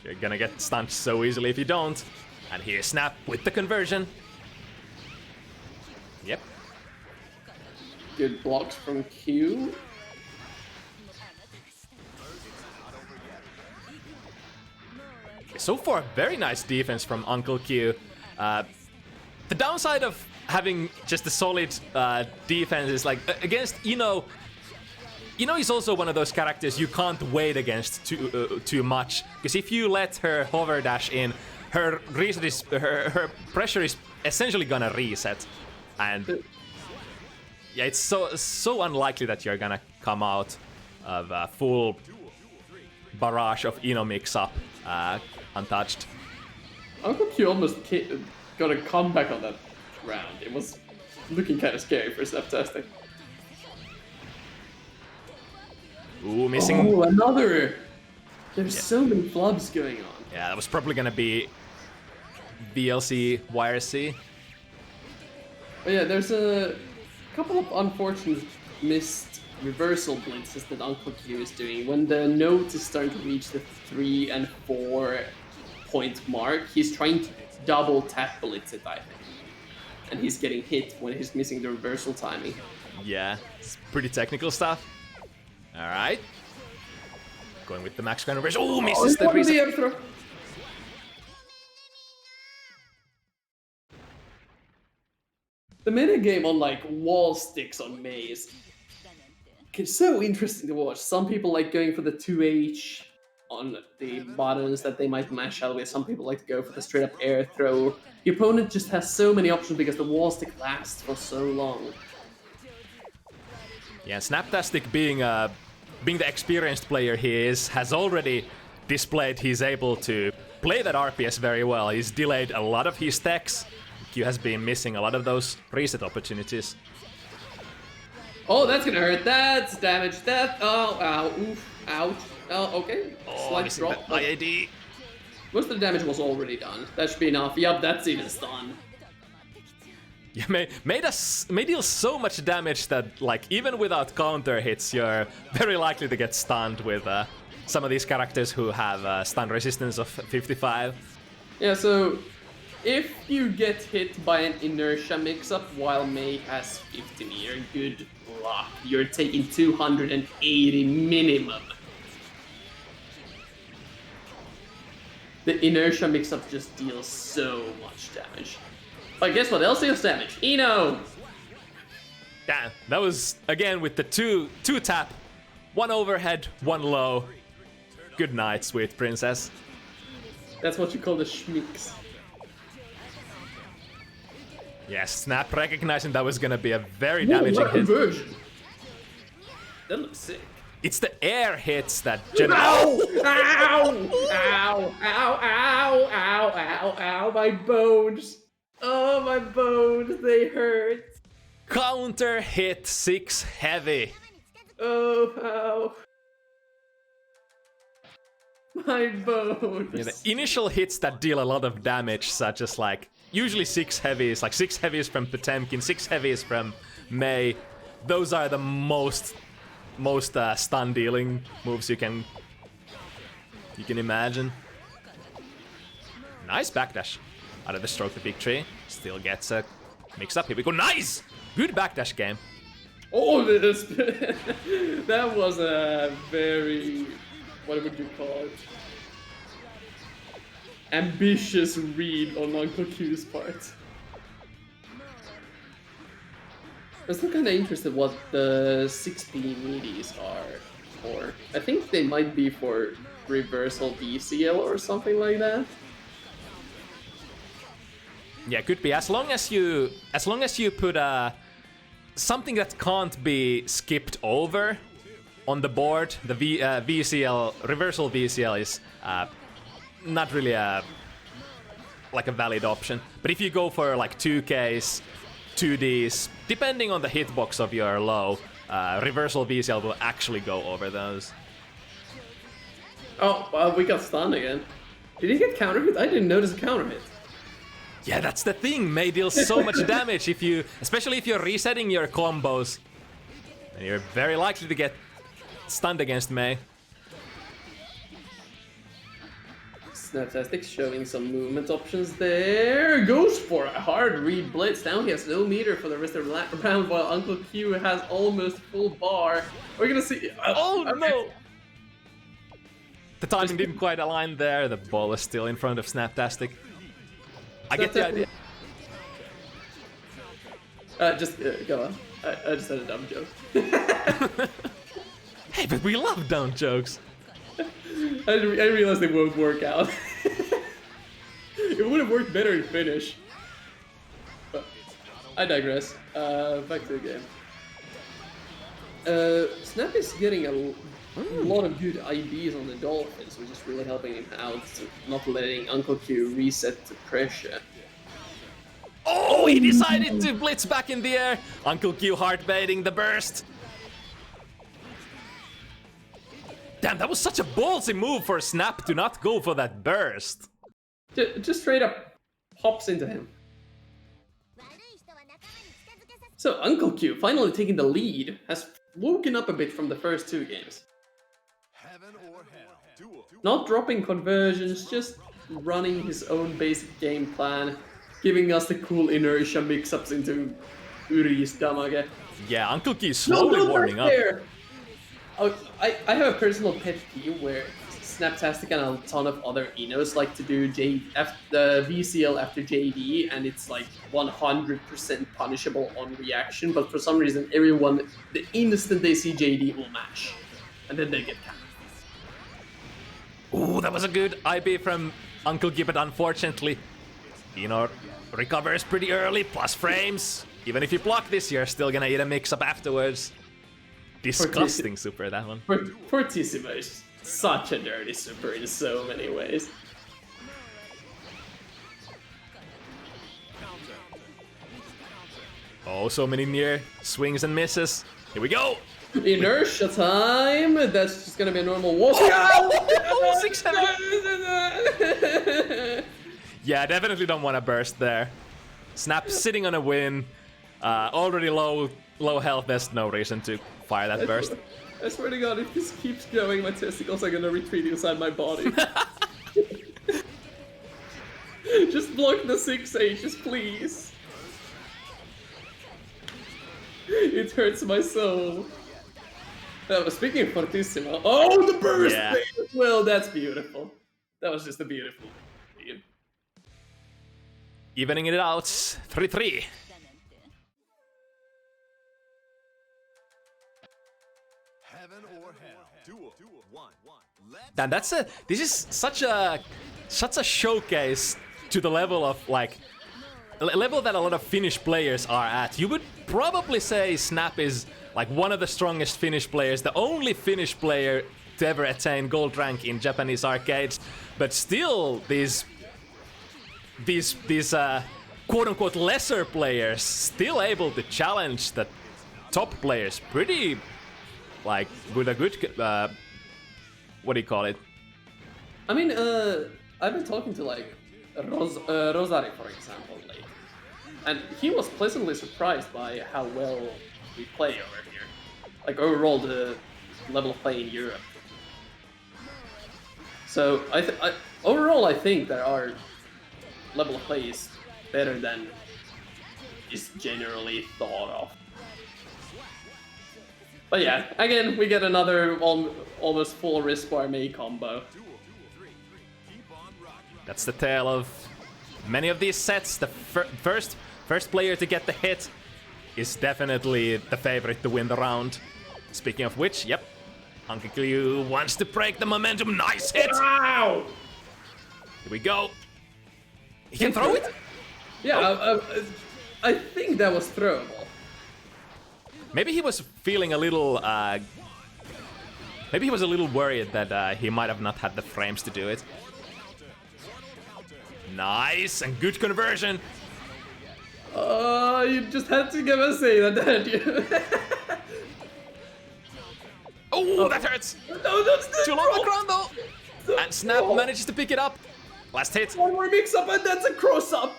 You're gonna get stunned so easily if you don't. And here's Snap with the conversion. Yep. Good blocks from Q. So far, very nice defense from Uncle Q. The downside of having just a solid defense is like against Ino. Ino is also one of those characters you can't wait against too much, because if you let her hover dash in, her reset is her pressure is essentially gonna reset, and yeah, it's so unlikely that you're gonna come out of a full barrage of Ino mix-up untouched. Uncle Q almost got a comeback on that round. It was looking kind of scary for Snap testing. Ooh, missing. Oh, another! There's so many flubs going on. Yeah, that was probably gonna be VLC YRC. Oh yeah, there's a couple of unfortunate missed reversal blitzes that Uncle Q is doing. When the note is starting to reach the 3 and 4 point mark, he's trying to double tap blitz it, I think. And he's getting hit when he's missing the reversal timing. Yeah, it's pretty technical stuff. Alright. Going with the max ground reverse. Oh, misses the reset. Air throw. The metagame on like wall sticks on Maze. It's so interesting to watch. Some people like going for the 2H on the buttons that they might mash out with. Some people like to go for the straight up air throw. The opponent just has so many options because the wall stick lasts for so long. Yeah, Snaptastic being the experienced player he is, has already displayed he's able to play that RPS very well. He's delayed a lot of his techs. Q has been missing a lot of those reset opportunities. Oh, that's gonna hurt. That's damage. That. Oh, ow. Oof. Ouch. Oh, okay. Oh, Slight missing drop. that IAD. Most of the damage was already done. That should be enough. Yup, that's even stun. Yeah, may deal so much damage that, like, even without counter hits, you're very likely to get stunned with some of these characters who have stun resistance of 55. Yeah, so if you get hit by an inertia mix-up while Mei has 50 meter, good luck. You're taking 280 minimum. The inertia mix-up just deals so much damage. But guess what else deals damage? Eno! Damn, that was, again, with the two tap. One overhead, one low. Good night, sweet princess. That's what you call the schmicks. Yes, Snap recognizing that was gonna be a very damaging hit. Conversion. That looks sick. It's the air hits that Ow! Ow! Ow! Ow! Ow! Ow! Ow! Ow! My bones! Oh, my bones! They hurt! counter hit 6 heavy. Oh, ow! My bones! Yeah, the initial hits that deal a lot of damage, such as like usually 6 heavies, like 6 heavies from Potemkin, 6 heavies from Mei. Those are the most stun dealing moves you can imagine. Nice backdash out of the stroke the big tree. Still gets a mix up. Here we go. Nice! Good backdash game. Oh, this that was a very, what would you call it? Ambitious read on Uncle Q's part. I'm still kind of interested what the 6P meaties are for. I think they might be for reversal DCL or something like that. Yeah, could be. As long as you put something that can't be skipped over on the board, the VCL reversal VCL is not really a valid option. But if you go for like 2Ks, 2Ds, depending on the hitbox of your low, reversal VCL will actually go over those. Oh, well, we got stunned again. Did he get counter hit? I didn't notice a counter hit. Yeah, that's the thing. Mei deals so much damage especially if you're resetting your combos. And you're very likely to get stunned against Mei. Snaptastic showing some movement options there. Goes for a hard read blitz. Now he has no meter for the rest of the round, while Uncle Q has almost full bar. We're gonna see. Oh no! The timing didn't quite align there. The ball is still in front of Snaptastic. I get the idea. Go on. I just had a dumb joke. Hey, but we love dumb jokes. I realized they won't work out. It would have worked better in finish. But I digress. Back to the game. Snap is getting a lot of good IBs on the Dolphins, which is really helping him out, not letting Uncle Q reset the pressure. Oh, he decided to blitz back in the air. Uncle Q heart baiting the burst. Damn, that was such a ballsy move for Snap to not go for that burst. Just straight up hops into him. So Uncle Q, finally taking the lead, has woken up a bit from the first two games. Not dropping conversions, just running his own basic game plan, giving us the cool inertia mix-ups into Uri's damage. Yeah, Uncle Q is slowly warming up. Oh, I have a personal pet peeve where Snaptastic and a ton of other Enos like to do the VCL after JD, and it's like 100% punishable on reaction, but for some reason everyone, the instant they see JD, will mash. And then they get capped. Ooh, that was a good IB from Uncle Q, but unfortunately, Eno recovers pretty early, plus frames. Even if you block this, you're still gonna eat a mix-up afterwards. Disgusting super, that one. Fortissimo is such a dirty super in so many ways. Oh, so many near swings and misses. Here we go! Inertia time! That's just gonna be a normal walk. Oh, 6-7. Yeah, definitely don't want to burst there. Snap sitting on a win. Already low health, there's no reason to fire that burst. I swear to God, if this keeps going, my testicles are gonna retreat inside my body. Just block the 6H's, please. It hurts my soul. Speaking of Fortissimo, oh, the burst! Yeah. Well, that's beautiful. That was just a beautiful game. Evening it out, 3-3. And this is such a showcase to the level of like level that a lot of Finnish players are at. You would probably say Snap is like one of the strongest Finnish players, the only Finnish player to ever attain gold rank in Japanese arcades, but still these quote-unquote lesser players still able to challenge the top players pretty like with a good what do you call it? I mean, I've been talking to like Rosari, for example, lately, and he was pleasantly surprised by how well we play over here. Like overall, the level of play in Europe. So overall, I think that our level of play is better than is generally thought of. But yeah, again, we get another almost full wrist bar May combo. That's the tale of many of these sets. The first player to get the hit is definitely the favorite to win the round. Speaking of which, yep, Uncle Q wants to break the momentum. Nice hit! Wow! Here we go. He can throw it? Yeah, I think that was throwable. Maybe he was feeling a little. Maybe he was a little worried that he might have not had the frames to do it. Nice and good conversion. You just had to give a say that, didn't you? Oh, that hurts. No, that's the Too low on the ground though. And Snap manages to pick it up. Last hit. One more mix-up and that's a cross-up.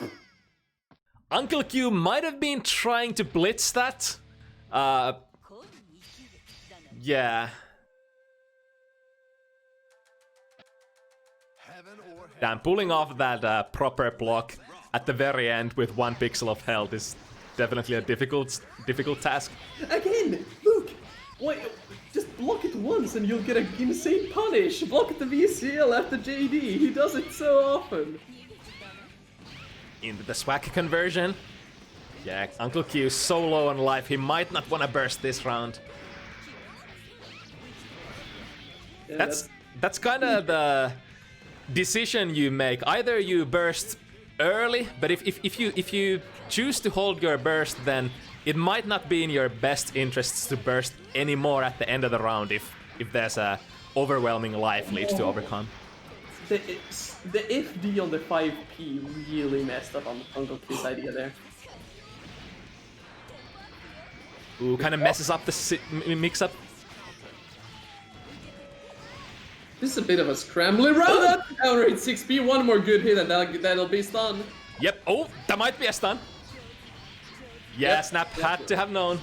Uncle Q might have been trying to blitz that. Yeah. Damn, pulling off that proper block at the very end with 1 pixel of health is definitely a difficult task. Again, look! Why, just block it once and you'll get an insane punish! Block the VCL after JD, he does it so often! Into the swag conversion. Yeah, Uncle Q is so low on life, he might not want to burst this round. Yeah, That's kind of the decision you make. Either you burst early, but if you choose to hold your burst, then it might not be in your best interests to burst anymore at the end of the round if there's a overwhelming life lead to overcome. The FD on the 5P really messed up on Uncle Q's idea there. Ooh, kind of messes up the mix-up. This is a bit of a scrambling round. That counter hit 6P, one more good hit and that'll be stun. Yep, oh, that might be a stun. Yeah, yep. Snap had to have known.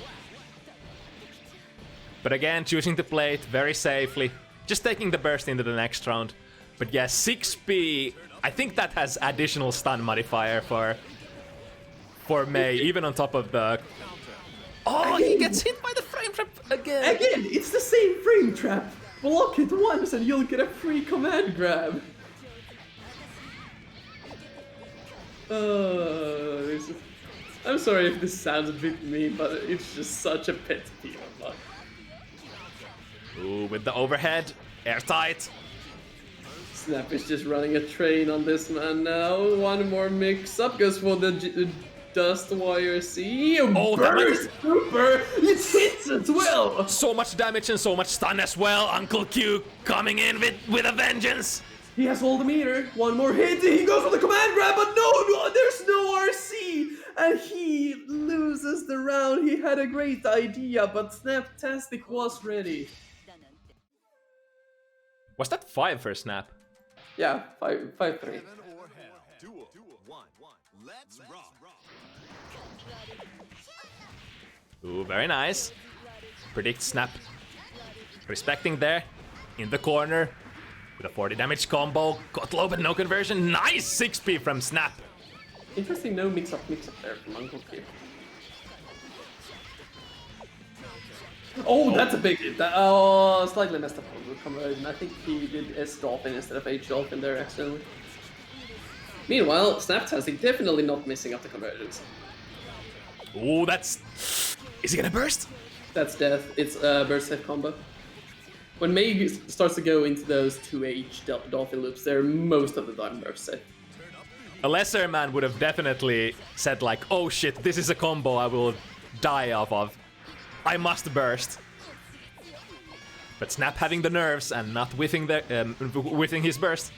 But again, choosing to play it very safely. Just taking the burst into the next round. But yeah, 6P, I think that has additional stun modifier for Mei, even on top of the... Oh, again. He gets hit by the frame trap again! Again, it's the same frame trap! Block it once and you'll get a free command grab! I'm sorry if this sounds a bit mean, but it's just such a pet peeve of mine. Ooh, with the overhead, airtight. Snap is just running a train on this man now. One more mix-up goes for the Dust YRC. Oh, burst! Super! It hits as well! So much damage and so much stun as well. Uncle Q coming in with a vengeance. He has all the meter. One more hit. He goes for the command grab, but no, there's no RC. And he loses the round. He had a great idea, but Snaptastic was ready. Was that 5 for Snap? Yeah, 5-3. Ooh, very nice. Predict Snap. Respecting there. In the corner. With a 40 damage combo. Got low but no conversion. Nice 6P from Snap. Interesting no mix-up there from Uncle Q. Oh, that's a big hit. Slightly messed up on the conversion. I think he did S-Dolphin instead of H-Dolphin there accidentally. Meanwhile, Snaptastic definitely not missing up the conversions. Oh, that's... Is he gonna burst? That's death. It's a burst hit combo. When Mei starts to go into those 2H Dolphin loops, they're most of the time burst safe. A lesser man would have definitely said like, oh shit, this is a combo I will die off of. I must burst. But Snap having the nerves and not whiffing his burst.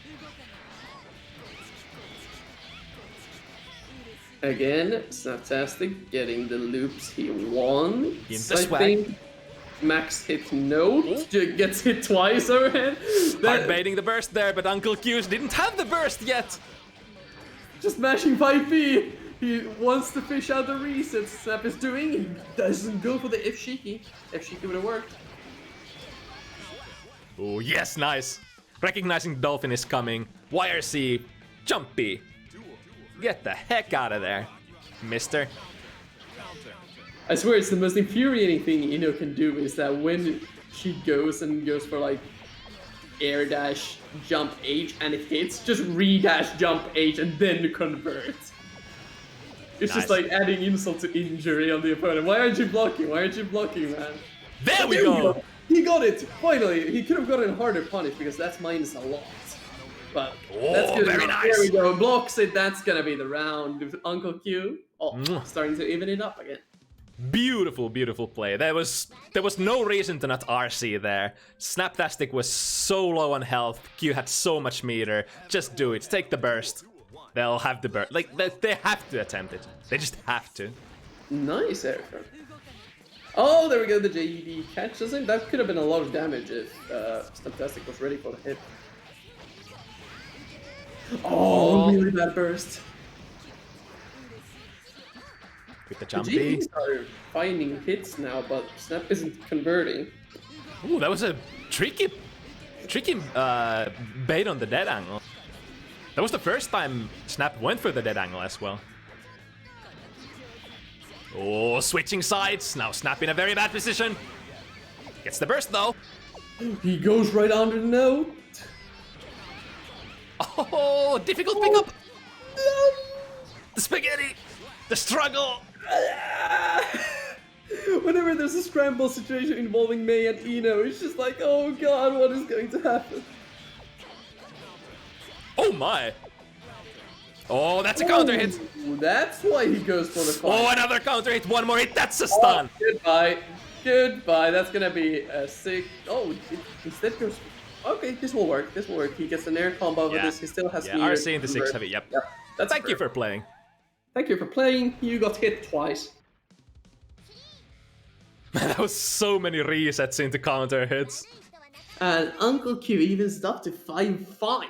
Again, Snaptastic getting the loops he wants. I think max hit note gets hit twice overhead. Hard baiting the burst there, but Uncle Q's didn't have the burst yet. Just mashing 5P. He wants to fish out the resets Snap is doing. He doesn't go for the F-Shiki. F-Shiki would have worked. Oh, yes, nice. Recognizing Dolphin is coming. YRC, Jumpy. Get the heck out of there, mister. I swear it's the most infuriating thing Ino can do is that when she goes for like air dash jump H and it hits, just re-dash jump H and then convert. It's just like adding insult to injury on the opponent. Why aren't you blocking? Why aren't you blocking, man? There we go! He got it! Finally! He could have gotten a harder punish because that's minus a lot. But that's good. Very nice. There we go. Blocks it. That's gonna be the round with Uncle Q. Oh, starting to even it up again. Beautiful, beautiful play. There was no reason to not RC there. Snaptastic was so low on health. Q had so much meter. Just do it. Take the burst. They'll have the burst. Like, they have to attempt it. They just have to. Nice air throw. Oh, there we go. The JED catches him. That could have been a lot of damage if Snaptastic was ready for the hit. Oh, really bad burst. With the jump The GGs are finding hits now, but Snap isn't converting. Ooh, that was a tricky bait on the dead angle. That was the first time Snap went for the dead angle as well. Oh, switching sides. Now Snap in a very bad position. Gets the burst though. He goes right under the note. Oh, difficult pickup. The spaghetti. The struggle. Whenever there's a scramble situation involving Mei and Ino, it's just like, oh god, what is going to happen? Oh my. Oh, that's a counter hit. That's why he goes for the fight. Oh, another counter hit. One more hit. That's a stun. Goodbye. Goodbye. That's gonna be a sick. Oh, it instead goes. Okay, this will work. This will work. He gets an air combo with this. He still has. Yeah, RC into 6 heavy. Yep. That's Thank you for playing. Thank you for playing. You got hit twice. That was so many resets into counter hits. And Uncle Q evens up to 5-5.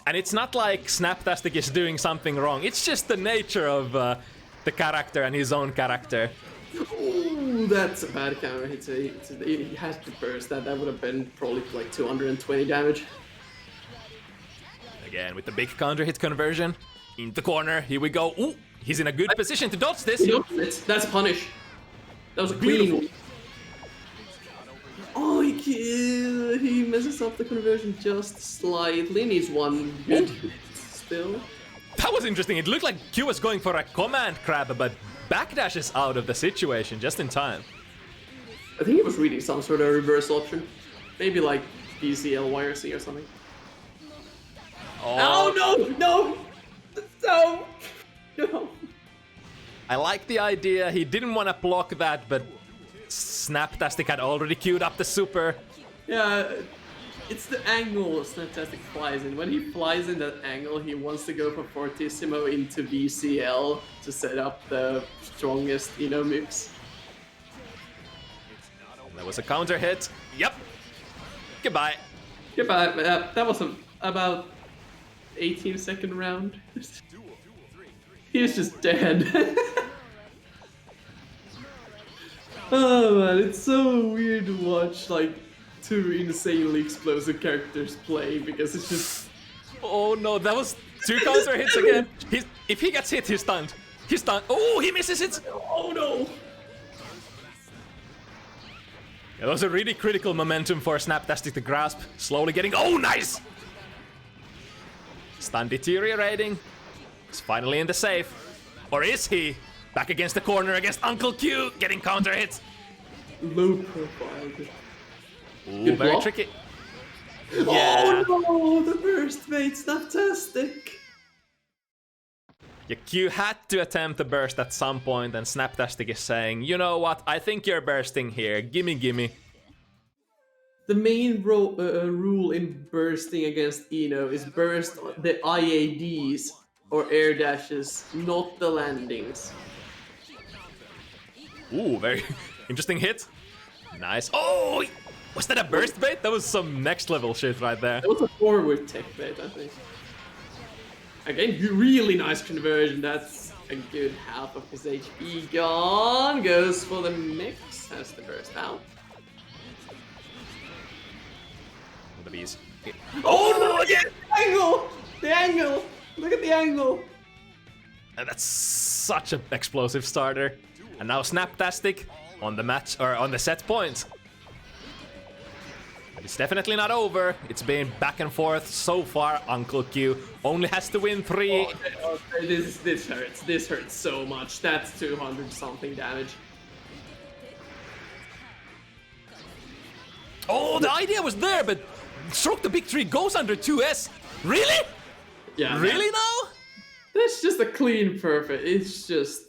And it's not like Snaptastic is doing something wrong. It's just the nature of the character and his own character. Ooh, that's a bad counter hit. He has to burst that. That would have been probably like 220 damage. Again, with the big counter hit conversion. In the corner, here we go. Ooh, he's in a good position to dodge this. That's a punish. That was a clean. Oh, he messes up the conversion just slightly. Needs one good hit still. That was interesting. It looked like Q was going for a command grab, but backdashes out of the situation just in time. I think he was reading some sort of reverse option. Maybe like BCL YRC or something. Oh no! No! No! No! I like the idea. He didn't want to block that, but Snaptastic had already queued up the super. Yeah, it's the angle Snaptastic flies in. When he flies in that angle, he wants to go for Fortissimo into VCL to set up the strongest, mix. That was a counter hit. Yep. Goodbye. Goodbye. That was about 18-second round. He's just dead. Oh man, it's so weird to watch like two insanely explosive characters play because it's just. Oh no, that was 2 counter hits again. If he gets hit, he's stunned. He's stunned. Oh, he misses it. Oh no. It was a really critical momentum for Snaptastic to grasp. Slowly getting. Oh, nice! Stun deteriorating. He's finally in the safe. Or is he? Back against the corner against Uncle Q, getting counter hits. Low profile. Ooh, very block. tricky. Yeah. Oh no, the burst mate, Snaptastic. Yeah, Q had to attempt a burst at some point, and Snaptastic is saying, you know what, I think you're bursting here, gimme gimme. The main rule in bursting against Eno is burst the IADs or air dashes, not the landings. Ooh, very interesting hit. Nice. Oh, was that a burst bait? That was some next level shit right there. That was a forward tech bait, I think. Again, really nice conversion. That's a good half of his HP gone. Goes for the mix. Has the burst out. The bees. Oh no! Again! The angle! The angle! Look at the angle! And that's such an explosive starter. And now Snaptastic on the match or on the set point. But it's definitely not over. It's been back and forth so far. Uncle Q only has to win 3. Oh, this hurts. This hurts so much. That's 200 something damage. Oh, the idea was there, but Stroke the Big Tree goes under 2S. Really? Yeah. Really now? That's just a clean perfect. It's just.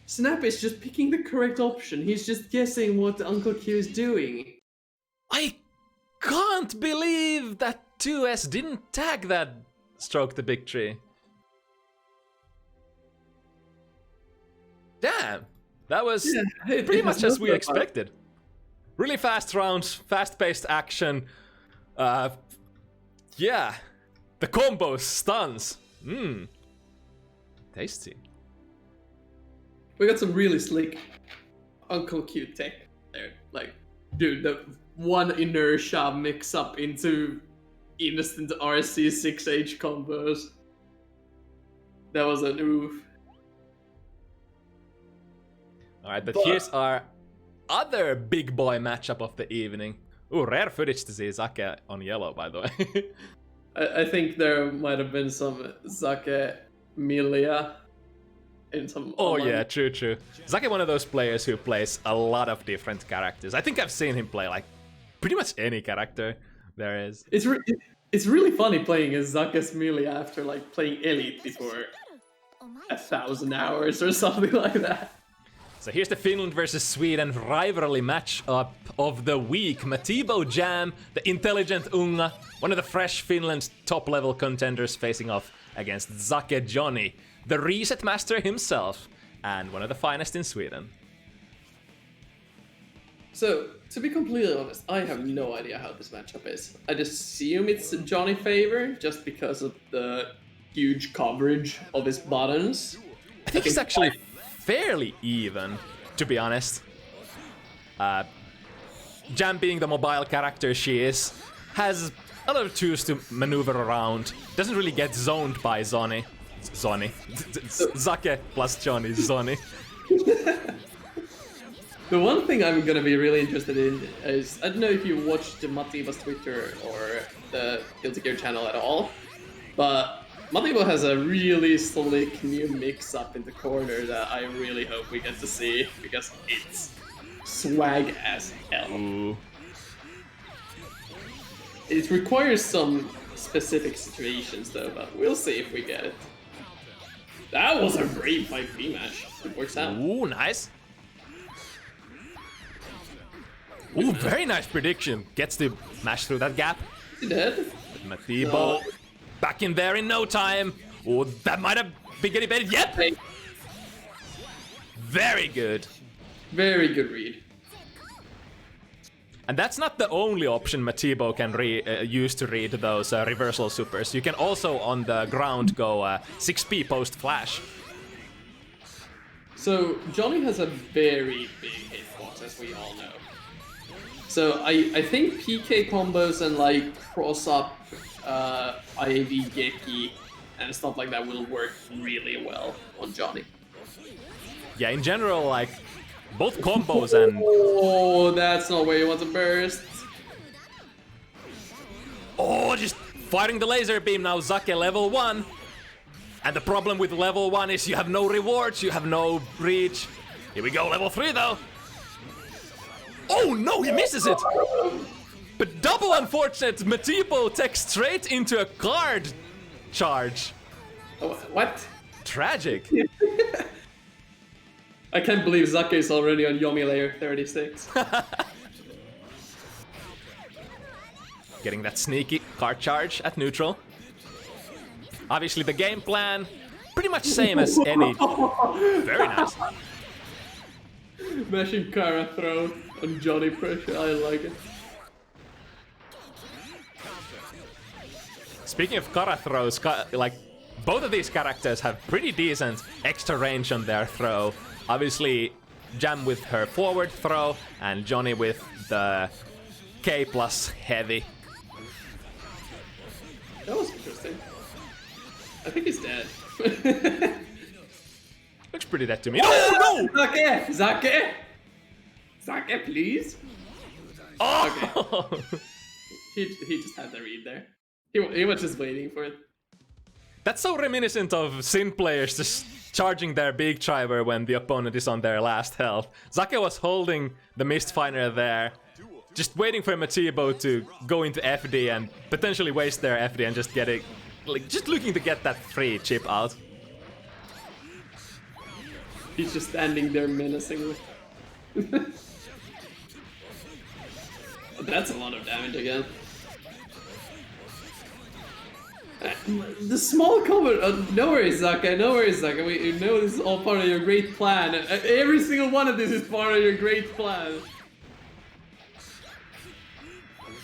Snap is just picking the correct option. He's just guessing what Uncle Q is doing. I can't believe that 2S didn't tag that Stroke the Big Tree. Damn, that was pretty much as we expected. Really fast rounds, fast-paced action. Yeah, the combo stuns. Tasty. We got some really slick Uncle Q tech. there. Like, dude, the one inertia mix up into instant RC 6H combos. That was a move. Alright, but here's our other big boy matchup of the evening. Ooh, rare footage to see Zake on yellow, by the way. I think there might have been some Zake Milia in some. Oh online. yeah, true. Zake one of those players who plays a lot of different characters. I think I've seen him play like pretty much any character there is. It's really funny playing as Zake's Milia after like playing Elite before 1,000 hours or something like that. So here's the Finland versus Sweden rivalry matchup of the week. Matibo Jam, the intelligent Unga, one of the fresh Finland's top-level contenders facing off against Zake Johnny, the reset master himself, and one of the finest in Sweden. So, to be completely honest, I have no idea how this matchup is. I just assume it's Johnny favor, just because of the huge coverage of his buttons. I think it's actually fairly even, to be honest. Jam being the mobile character she is, has a lot of tools to maneuver around. Doesn't really get zoned by Zake plus Johnny, Zoni. The one thing I'm gonna be really interested in is, I don't know if you watched Matibo's Twitter or the Guilty Gear channel at all, but Matibo has a really slick new mix-up in the corner that I really hope we get to see, because it's swag as hell. Ooh. It requires some specific situations though, but we'll see if we get it. That was a great 5v match. It works out. Ooh, nice. Ooh, very nice prediction. Gets to mash through that gap. Is he dead? Matibo No. back in there in no time. Oh, that might have been getting better. Yep. Very good. Very good read. And that's not the only option Matibo can use to read those reversal supers. You can also on the ground go 6p post flash. So Johnny has a very big hitbox, as we all know. So I think PK combos and like cross up IAV Geki and stuff like that will work really well on Johnny. Yeah, in general, like both combos and Oh, that's not where you want to burst. oh, just firing the laser beam now. Zake level 1. And the problem with level 1 is you have no rewards, you have no reach. Here we go, level 3 though. Oh no, he misses it! But double unfortunate, Matibo takes straight into a card charge. Oh, what? Tragic. I can't believe Zake is already on Yomi layer 36. Getting that sneaky card charge at neutral. Obviously the game plan, pretty much same as any. Very nice. Mashing Kara throw on Johnny pressure, I like it. Speaking of Kara throws, like both of these characters have pretty decent extra range on their throw. Obviously, Jam with her forward throw and Johnny with the K plus heavy. That was interesting. I think he's dead. Looks pretty dead to me. Oh no! Zake, please. Oh! Okay. He just had the read there. He was just waiting for it. That's so reminiscent of Sin players just charging their big driver when the opponent is on their last health. Zake was holding the Mistfinder there, just waiting for Matibo to go into FD and potentially waste their FD and just get it, like just looking to get that free chip out. He's just standing there menacingly. That's a lot of damage again. The small comment, no worries, Zake, no worries, Zake. We know this is all part of your great plan. Every single one of this is part of your great plan.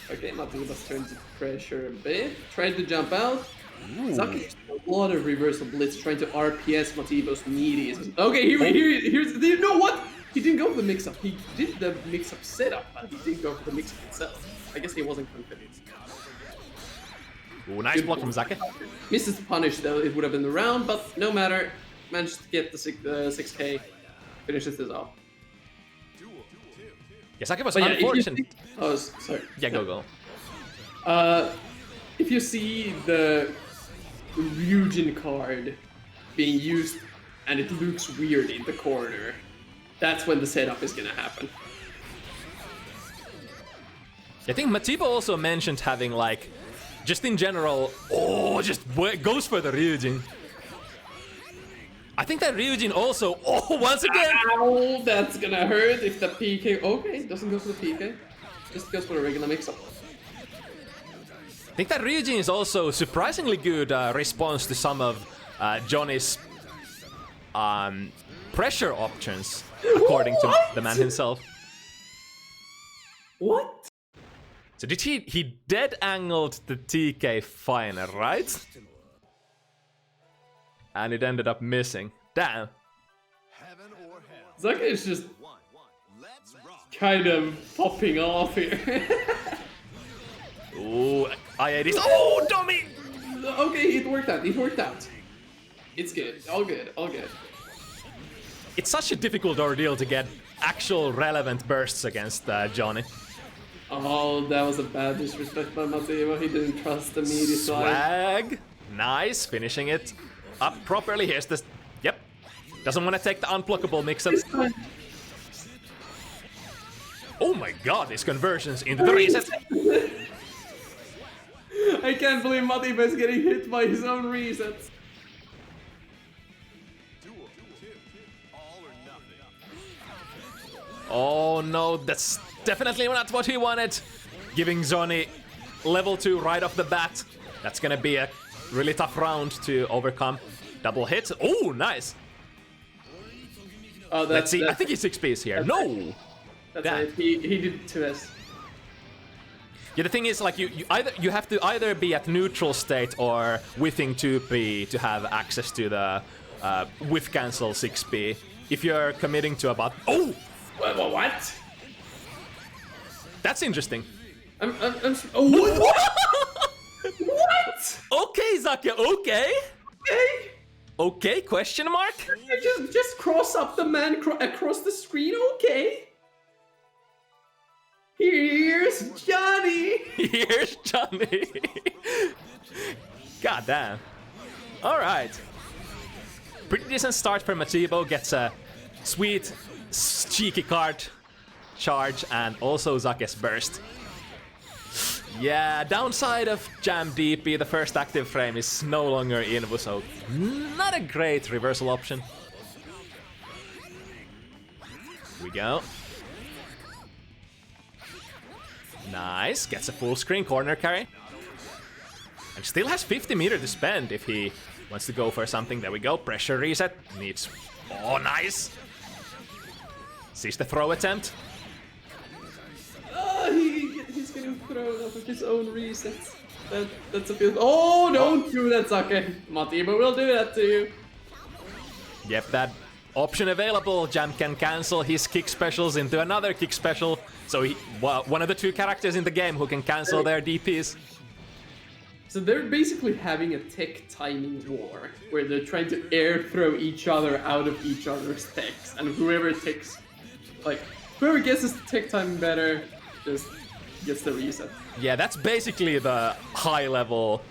Okay, Matibo's turned to pressure a bit. Tried to jump out. Zaki used a lot of reversal blitz trying to RPS Matibo's meaties. Okay, here's you know what? He didn't go for the mix-up. He did the mix-up setup, but he didn't go for the mix-up itself. I guess he wasn't confident. Ooh, nice block from Zaki. Misses the punish though, it would have been the round, but no matter. Managed to get the 6k. Finishes this off. Yeah, Zaki was unfortunate. Oh, sorry. Yeah, go. If you see the Ryujin card being used and it looks weird in the corner, that's when the setup is gonna happen. I think Matibo also mentioned having like, just in general, just goes for the Ryujin. I think that Ryujin also, once again! Ow, that's gonna hurt if the PK, okay, doesn't go for the PK. Just goes for the regular mix-up. I think that Ryujin is also surprisingly good response to some of Johnny's pressure options, according to the man himself. What? So did he dead angled the TK final, right? And it ended up missing. Damn. Zaka is just kind of popping off here. Ooh, I80s. Oh, dummy! Okay, it worked out. It's good. All good. It's such a difficult ordeal to get actual relevant bursts against Johnny. Oh, that was a bad disrespect by Mateo. He didn't trust the meaty side. Swag. Nice, finishing it up properly. Here's this. Yep. Doesn't want to take the unblockable mix-up. Oh my god, these conversions into the reset. I can't believe Mateo is getting hit by his own resets. Oh no, that's definitely not what he wanted. Giving Johnny level 2 right off the bat. That's gonna be a really tough round to overcome. Double hit. Oh, nice. Oh, let's see. I think he's 6Ps here. No. That's right. He did 2S. Yeah, the thing is, like, you have to either be at neutral state or within 2P to have access to the whiff cancel 6P. If you're committing to about What? That's interesting. What? What? Okay, Zaki. Okay. Okay? Question mark? Just cross up the man across the screen. Okay. Here's Johnny. Here's Johnny. God damn. All right. Pretty decent start for Matibo. Gets a sweet, cheeky card charge and also Zake's burst. Yeah, downside of Jam DP, the first active frame is no longer Invu, so not a great reversal option. Here we go. Nice, gets a full screen corner carry. And still has 50 meter to spend if he wants to go for something. There we go, pressure reset. Needs... Oh, nice! Sees the throw attempt. He's getting thrown off of his own resets. That's a bit... Oh, don't do that, Sake. Matiba will do that to you. Yep, that option available. Jam can cancel his kick specials into another kick special. So one of the two characters in the game who can cancel their DPs. So they're basically having a tech timing war, where they're trying to air throw each other out of each other's techs, and whoever takes, like, whoever guesses the tech timing better, just gets the reset. Yeah, that's basically the high-level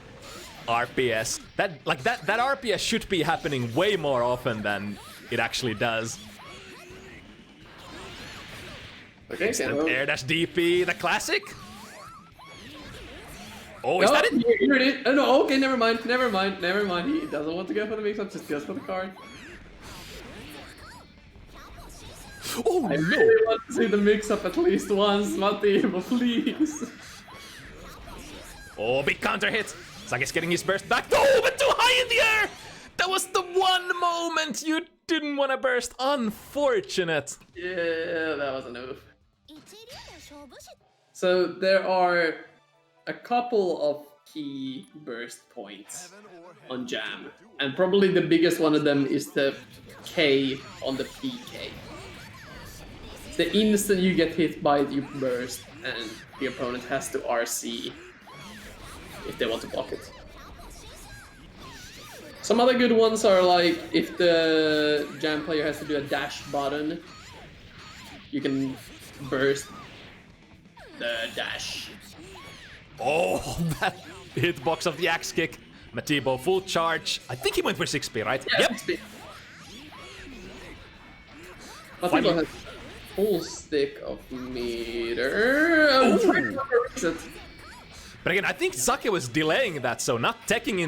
RPS. That RPS should be happening way more often than it actually does. Okay, Air dash DP, the classic. Oh, is no, that it? Here it is. Oh no, okay, never mind. He doesn't want to go for the mix-up, just goes for the card. Oh, I really want to see the mix-up at least once, Matiba, please. Oh, big counter hit. Sage's getting his burst back. Oh, but too high in the air! That was the one moment you didn't want to burst. Unfortunate. Yeah, that was an oof. So there are a couple of key burst points on Jam. And probably the biggest one of them is the K on the PK. The instant you get hit by it, you burst, and the opponent has to RC if they want to block it. Some other good ones are like, if the Jam player has to do a dash button, you can burst the dash. Oh, that hitbox of the axe kick. Matibo full charge. I think he went for 6p, right? Yeah, yep. 6p. Matibo has full stick of meter. But again, I think Zake was delaying that, so not teching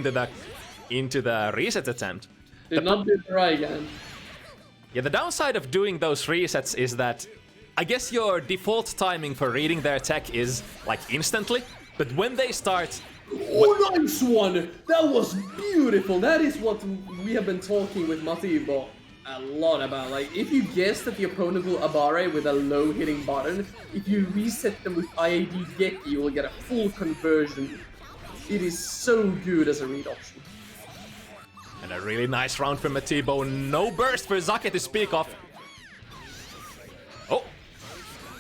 into the reset attempt. Did not do the right again. Yeah, the downside of doing those resets is that I guess your default timing for reading their tech is like instantly, but when they start... Oh, nice one! That was beautiful! That is what we have been talking with Matibo a lot about. Like, if you guess that the opponent will Abare with a low hitting button, if you reset them with IAD Geki, you will get a full conversion. It is so good as a read option. And a really nice round for Matibo. No burst for Zake to speak of. Oh!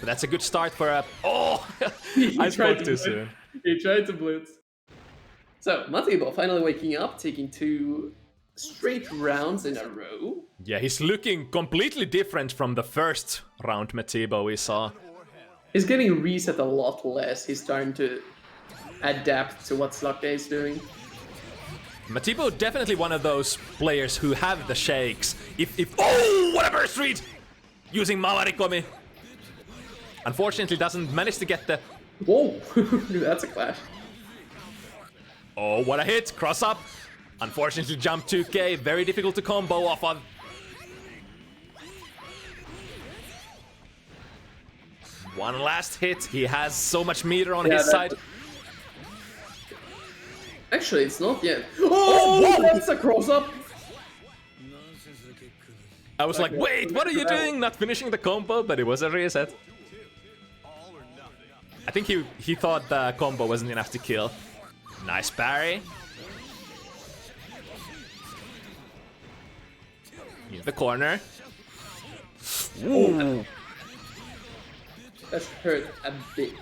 But that's a good start for a... Oh! I spoke too soon. He tried to blitz. So, Matibo finally waking up, taking 2 straight rounds in a row. Yeah, he's looking completely different from the first round Matibo we saw. He's getting reset a lot less. He's starting to adapt to what Zake is doing. Matibo definitely one of those players who have the shakes. If oh, what a burst read! Using Mawarikomi. Unfortunately doesn't manage to get the... Whoa, that's a clash. Oh, what a hit! Cross up! Unfortunately jump 2k, very difficult to combo off on. One last hit, he has so much meter on his side. Actually, it's not yet. Oh, that's a cross up! I was like, wait, what are you doing? Not finishing the combo, but it was a reset. I think he thought the combo wasn't enough to kill. Nice parry. In the corner. Ooh. That's hurt a bit.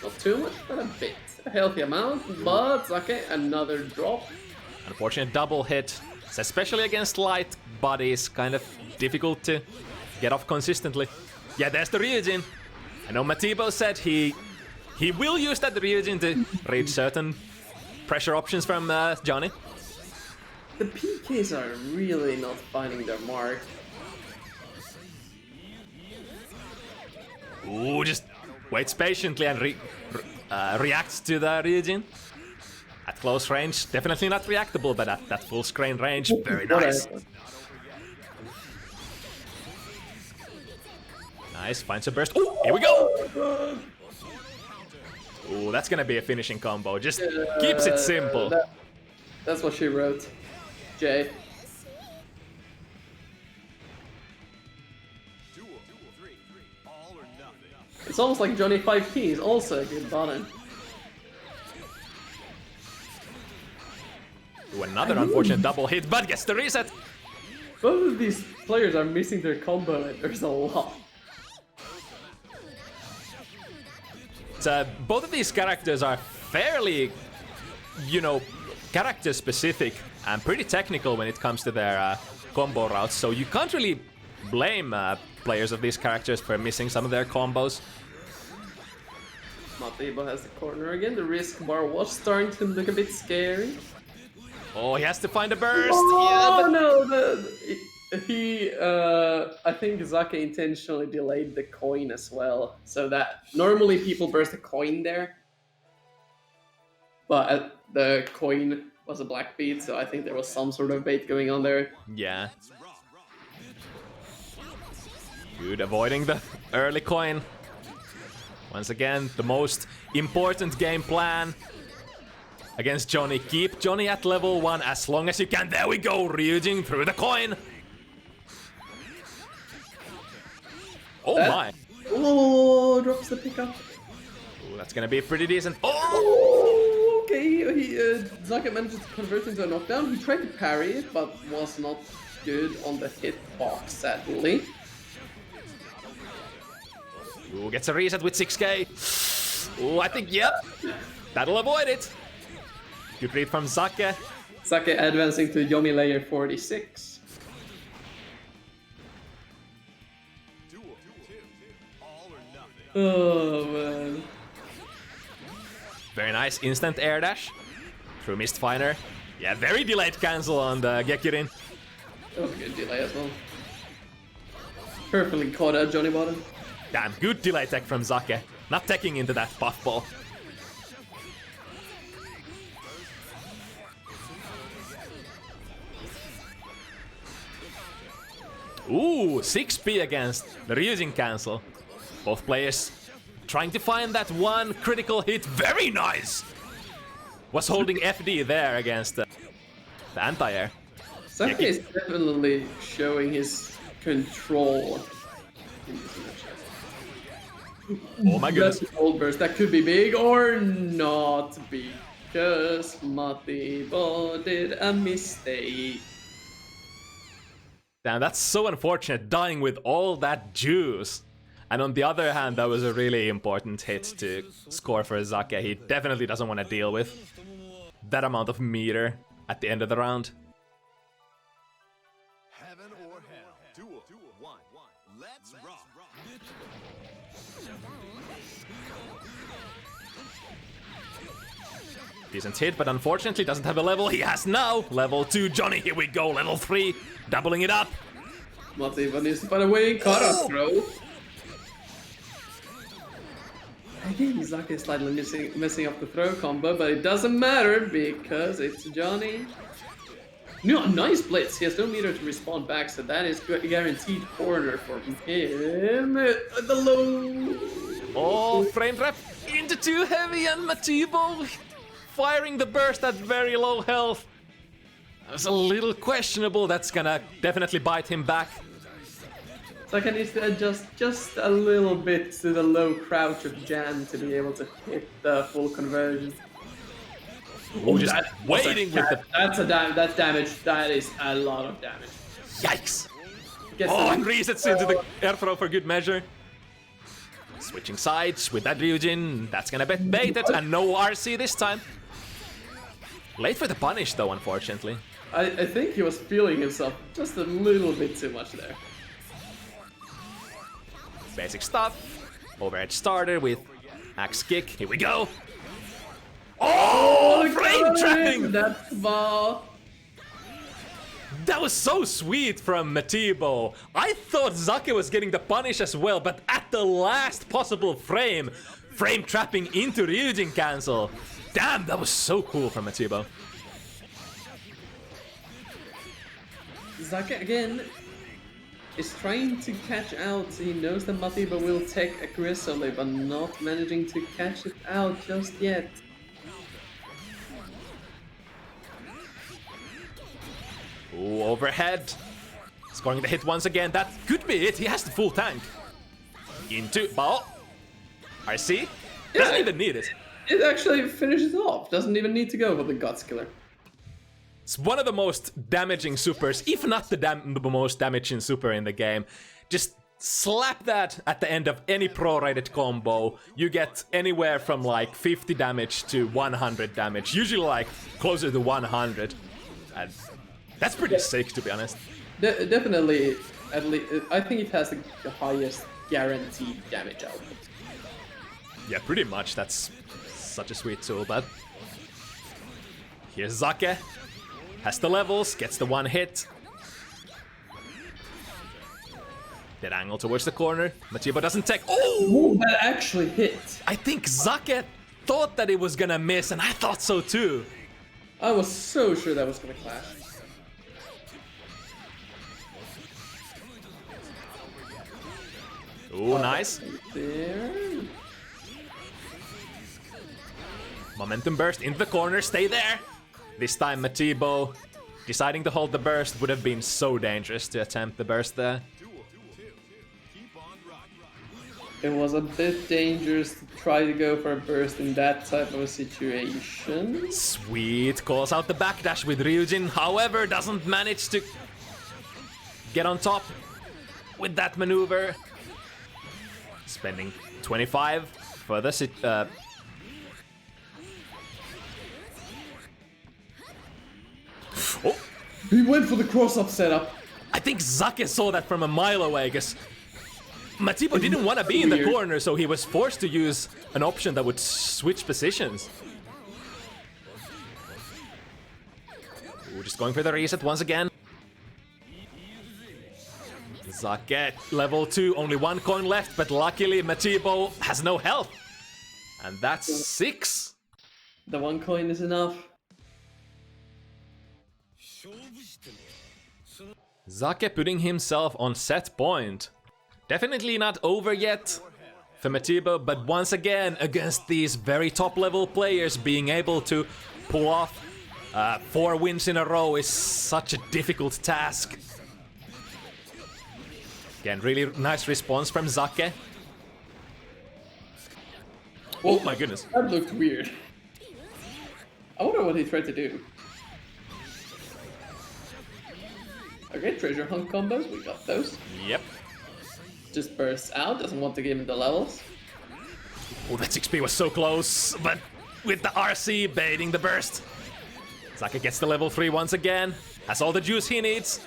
Not too much, but a bit. A healthy amount, but okay, another drop. Unfortunate double hit. It's especially against light bodies, kind of difficult to get off consistently. Yeah, there's the Ryujin. I know Matibo said he will use that Ryujin to read certain pressure options from Johnny. The PKs are really not finding their mark. Ooh, just waits patiently and reacts to the Ryujin. At close range, definitely not reactable, but at that full screen range, very nice. Nice, finds a burst. Ooh, here we go! Ooh, that's gonna be a finishing combo. Just keeps it simple. That's what she wrote, Jay. It's almost like Johnny 5P is also a good button. Ooh, another unfortunate double hit, but gets the reset. Both of these players are missing their combo, and there's a lot. Both of these characters are fairly, character specific and pretty technical when it comes to their combo routes, so you can't really blame players of these characters for missing some of their combos. Matibo has the corner again. The risk bar was starting to look a bit scary. Oh, he has to find a burst! Oh, yeah, no! I think Zake intentionally delayed the coin as well, so that normally people burst a coin there, but the coin was a black beat, so I think there was some sort of bait going on there. Yeah. Good, avoiding the early coin. Once again, the most important game plan against Johnny. Keep Johnny at level 1 as long as you can. There we go, Ryujin through the coin. Oh my. Oh, drops the pickup. Ooh, that's gonna be pretty decent. Oh! okay. Zaka managed to convert into a knockdown. He tried to parry it, but was not good on the hitbox, sadly. Ooh, gets a reset with 6k. Ooh, I think, yep. That'll avoid it. Good read from Zake. Zake advancing to Yomi layer 46. Oh, man. Very nice instant air dash through Mistfinder. Yeah, very delayed cancel on the Gekirin. Oh, good delay as well. Perfectly caught out Johnny Bottom. Damn, good delay tech from Zake. Not teching into that puffball. Ooh, 6p against the Ryujin cancel. Both players trying to find that one critical hit. Very nice! Was holding FD there against the anti-air. Zake is definitely showing his control. Oh my goodness. That's an old burst. That could be big or not because Matibo did a mistake. Damn, that's so unfortunate, dying with all that juice. And on the other hand, that was a really important hit to score for Zake. He definitely doesn't want to deal with that amount of meter at the end of the round. Heaven or hell. Duel. One. Let's rock. Decent hit, but unfortunately doesn't have a level. He has now level 2 Johnny. Here we go, level 3, doubling it up. Matibo needs to find a way. Kara throw. Again, Zake is slightly messing up the throw combo, but it doesn't matter because it's Johnny. No, nice blitz. He has no meter to respond back, so that is guaranteed corner for him. The low. Oh, frame trap into too heavy, and Matibo firing the burst at very low health. That was a little questionable. That's gonna definitely bite him back. Zake needs to adjust just a little bit to the low crouch of Jan to be able to hit the full conversion. Oh, just waiting with the... That's damage. That is a lot of damage. Yikes! And resets into the air throw for good measure. Switching sides with that Ryujin. That's gonna get baited, and no RC this time. Late for the punish though, unfortunately. I think he was feeling himself just a little bit too much there. Basic stuff. Overhead starter with axe kick. Here we go. Oh, frame trapping! That's ball. That was so sweet from Matibo. I thought Zake was getting the punish as well, but at the last possible frame trapping into Ryujin cancel. Damn, that was so cool from Matibo. Zake again is trying to catch out. He knows that Matibo will take aggressively, but not managing to catch it out just yet. Ooh, overhead. Scoring the hit once again. That could be it. He has the full tank. Into ball. RC. Doesn't even need it. It actually finishes off. Doesn't even need to go for the Guts Killer. It's one of the most damaging supers, if not the most damaging super in the game. Just slap that at the end of any pro-rated combo. You get anywhere from like 50 damage to 100 damage. Usually like closer to 100. And that's pretty sick, to be honest. Definitely, at least, I think it has the highest guaranteed damage output. Yeah, pretty much. That's such a sweet tool, but... Here's Zake. Has the levels, gets the one hit. Dead angle towards the corner. Matibo doesn't take... Oh! Ooh, that actually hit. I think Zake thought that it was gonna miss, and I thought so too. I was so sure that was gonna clash. Ooh, nice. There. Momentum burst into the corner, stay there. This time Matibo deciding to hold the burst would have been so dangerous to attempt the burst there. It was a bit dangerous to try to go for a burst in that type of a situation. Sweet calls out the backdash with Ryujin, however, doesn't manage to get on top with that maneuver. Spending 25 for the Oh! He went for the cross-up setup. I think Zake saw that from a mile away, because Matibo didn't want to be in the corner, so he was forced to use an option that would switch positions. Ooh, just going for the reset once again. Zake, level 2, only 1 coin left, but luckily Matibo has no health. And that's 6. The 1 coin is enough. Zake putting himself on set point. Definitely not over yet for Matibo, but once again, against these very top level players, being able to pull off 4 wins in a row is such a difficult task. Again, really nice response from Zake. Oh my goodness. That looked weird. I wonder what he tried to do. Okay, treasure hunt combos, we got those. Yep. Just bursts out, doesn't want to give him the levels. Oh, that 6P was so close, but with the RC baiting the burst. Zake gets the level 3 once again, has all the juice he needs.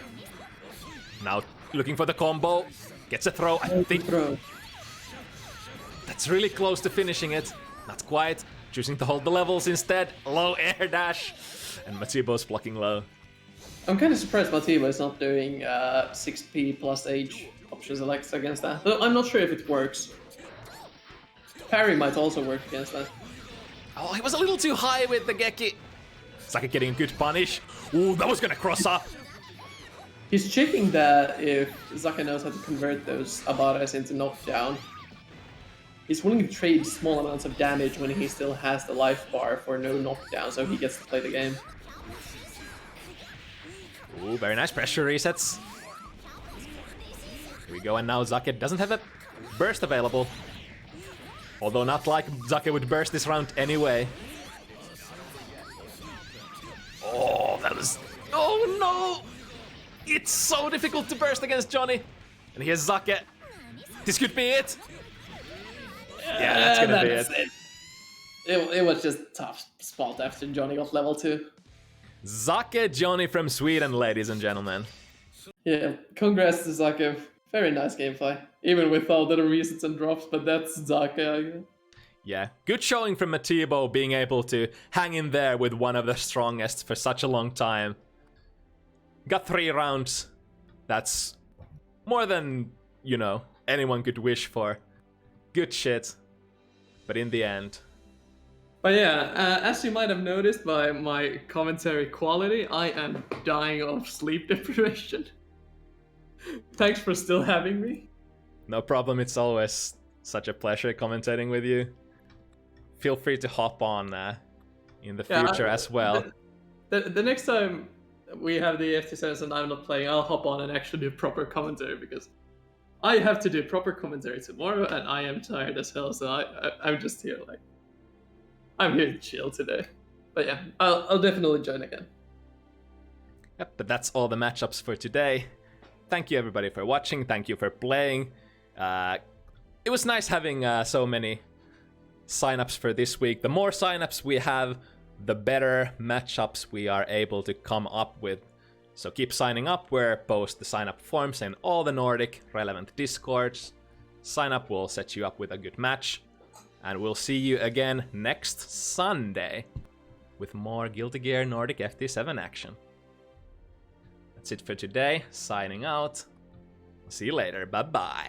Now looking for the combo, gets a throw, I think. That's really close to finishing it. Not quite, choosing to hold the levels instead. Low air dash, and Matibo's blocking low. I'm kind of surprised Matibo is not doing 6P plus H option selects against that. Though I'm not sure if it works. Parry might also work against that. Oh, he was a little too high with the Geki. Zake getting a good punish. Ooh, that was gonna cross up. He's checking that if Zake knows how to convert those Abaras into knockdown. He's willing to trade small amounts of damage when he still has the life bar for no knockdown, so he gets to play the game. Ooh, very nice pressure resets. Here we go, and now Zake doesn't have a burst available. Although not like Zake would burst this round anyway. Oh, that was... Oh no! It's so difficult to burst against Johnny. And here's Zake. This could be it. Yeah, that's gonna be it. It was just a tough spot after Johnny got level 2. Zake Johnny from Sweden, ladies and gentlemen. Yeah, congrats to Zake. Very nice gameplay. Even with all the resets and drops, but that's Zake. Yeah, good showing from Matibo, being able to hang in there with one of the strongest for such a long time. Got 3 rounds. That's more than, you know, anyone could wish for. Good shit. But in the end... But yeah, as you might have noticed by my commentary quality, I am dying of sleep deprivation. Thanks for still having me. No problem, it's always such a pleasure commentating with you. Feel free to hop on in the future as well. The next time we have the FT7s and I'm not playing, I'll hop on and actually do proper commentary, because I have to do proper commentary tomorrow and I am tired as hell, so I'm just here like... I'm here to chill today. But yeah, I'll definitely join again. Yep, but that's all the matchups for today. Thank you everybody for watching, thank you for playing. It was nice having so many signups for this week. The more signups we have, the better matchups we are able to come up with. So keep signing up, we'll post the sign up forms in all the Nordic relevant Discords. Sign up will set you up with a good match. And we'll see you again next Sunday with more Guilty Gear Nordic FT7 action. That's it for today. Signing out. See you later. Bye-bye.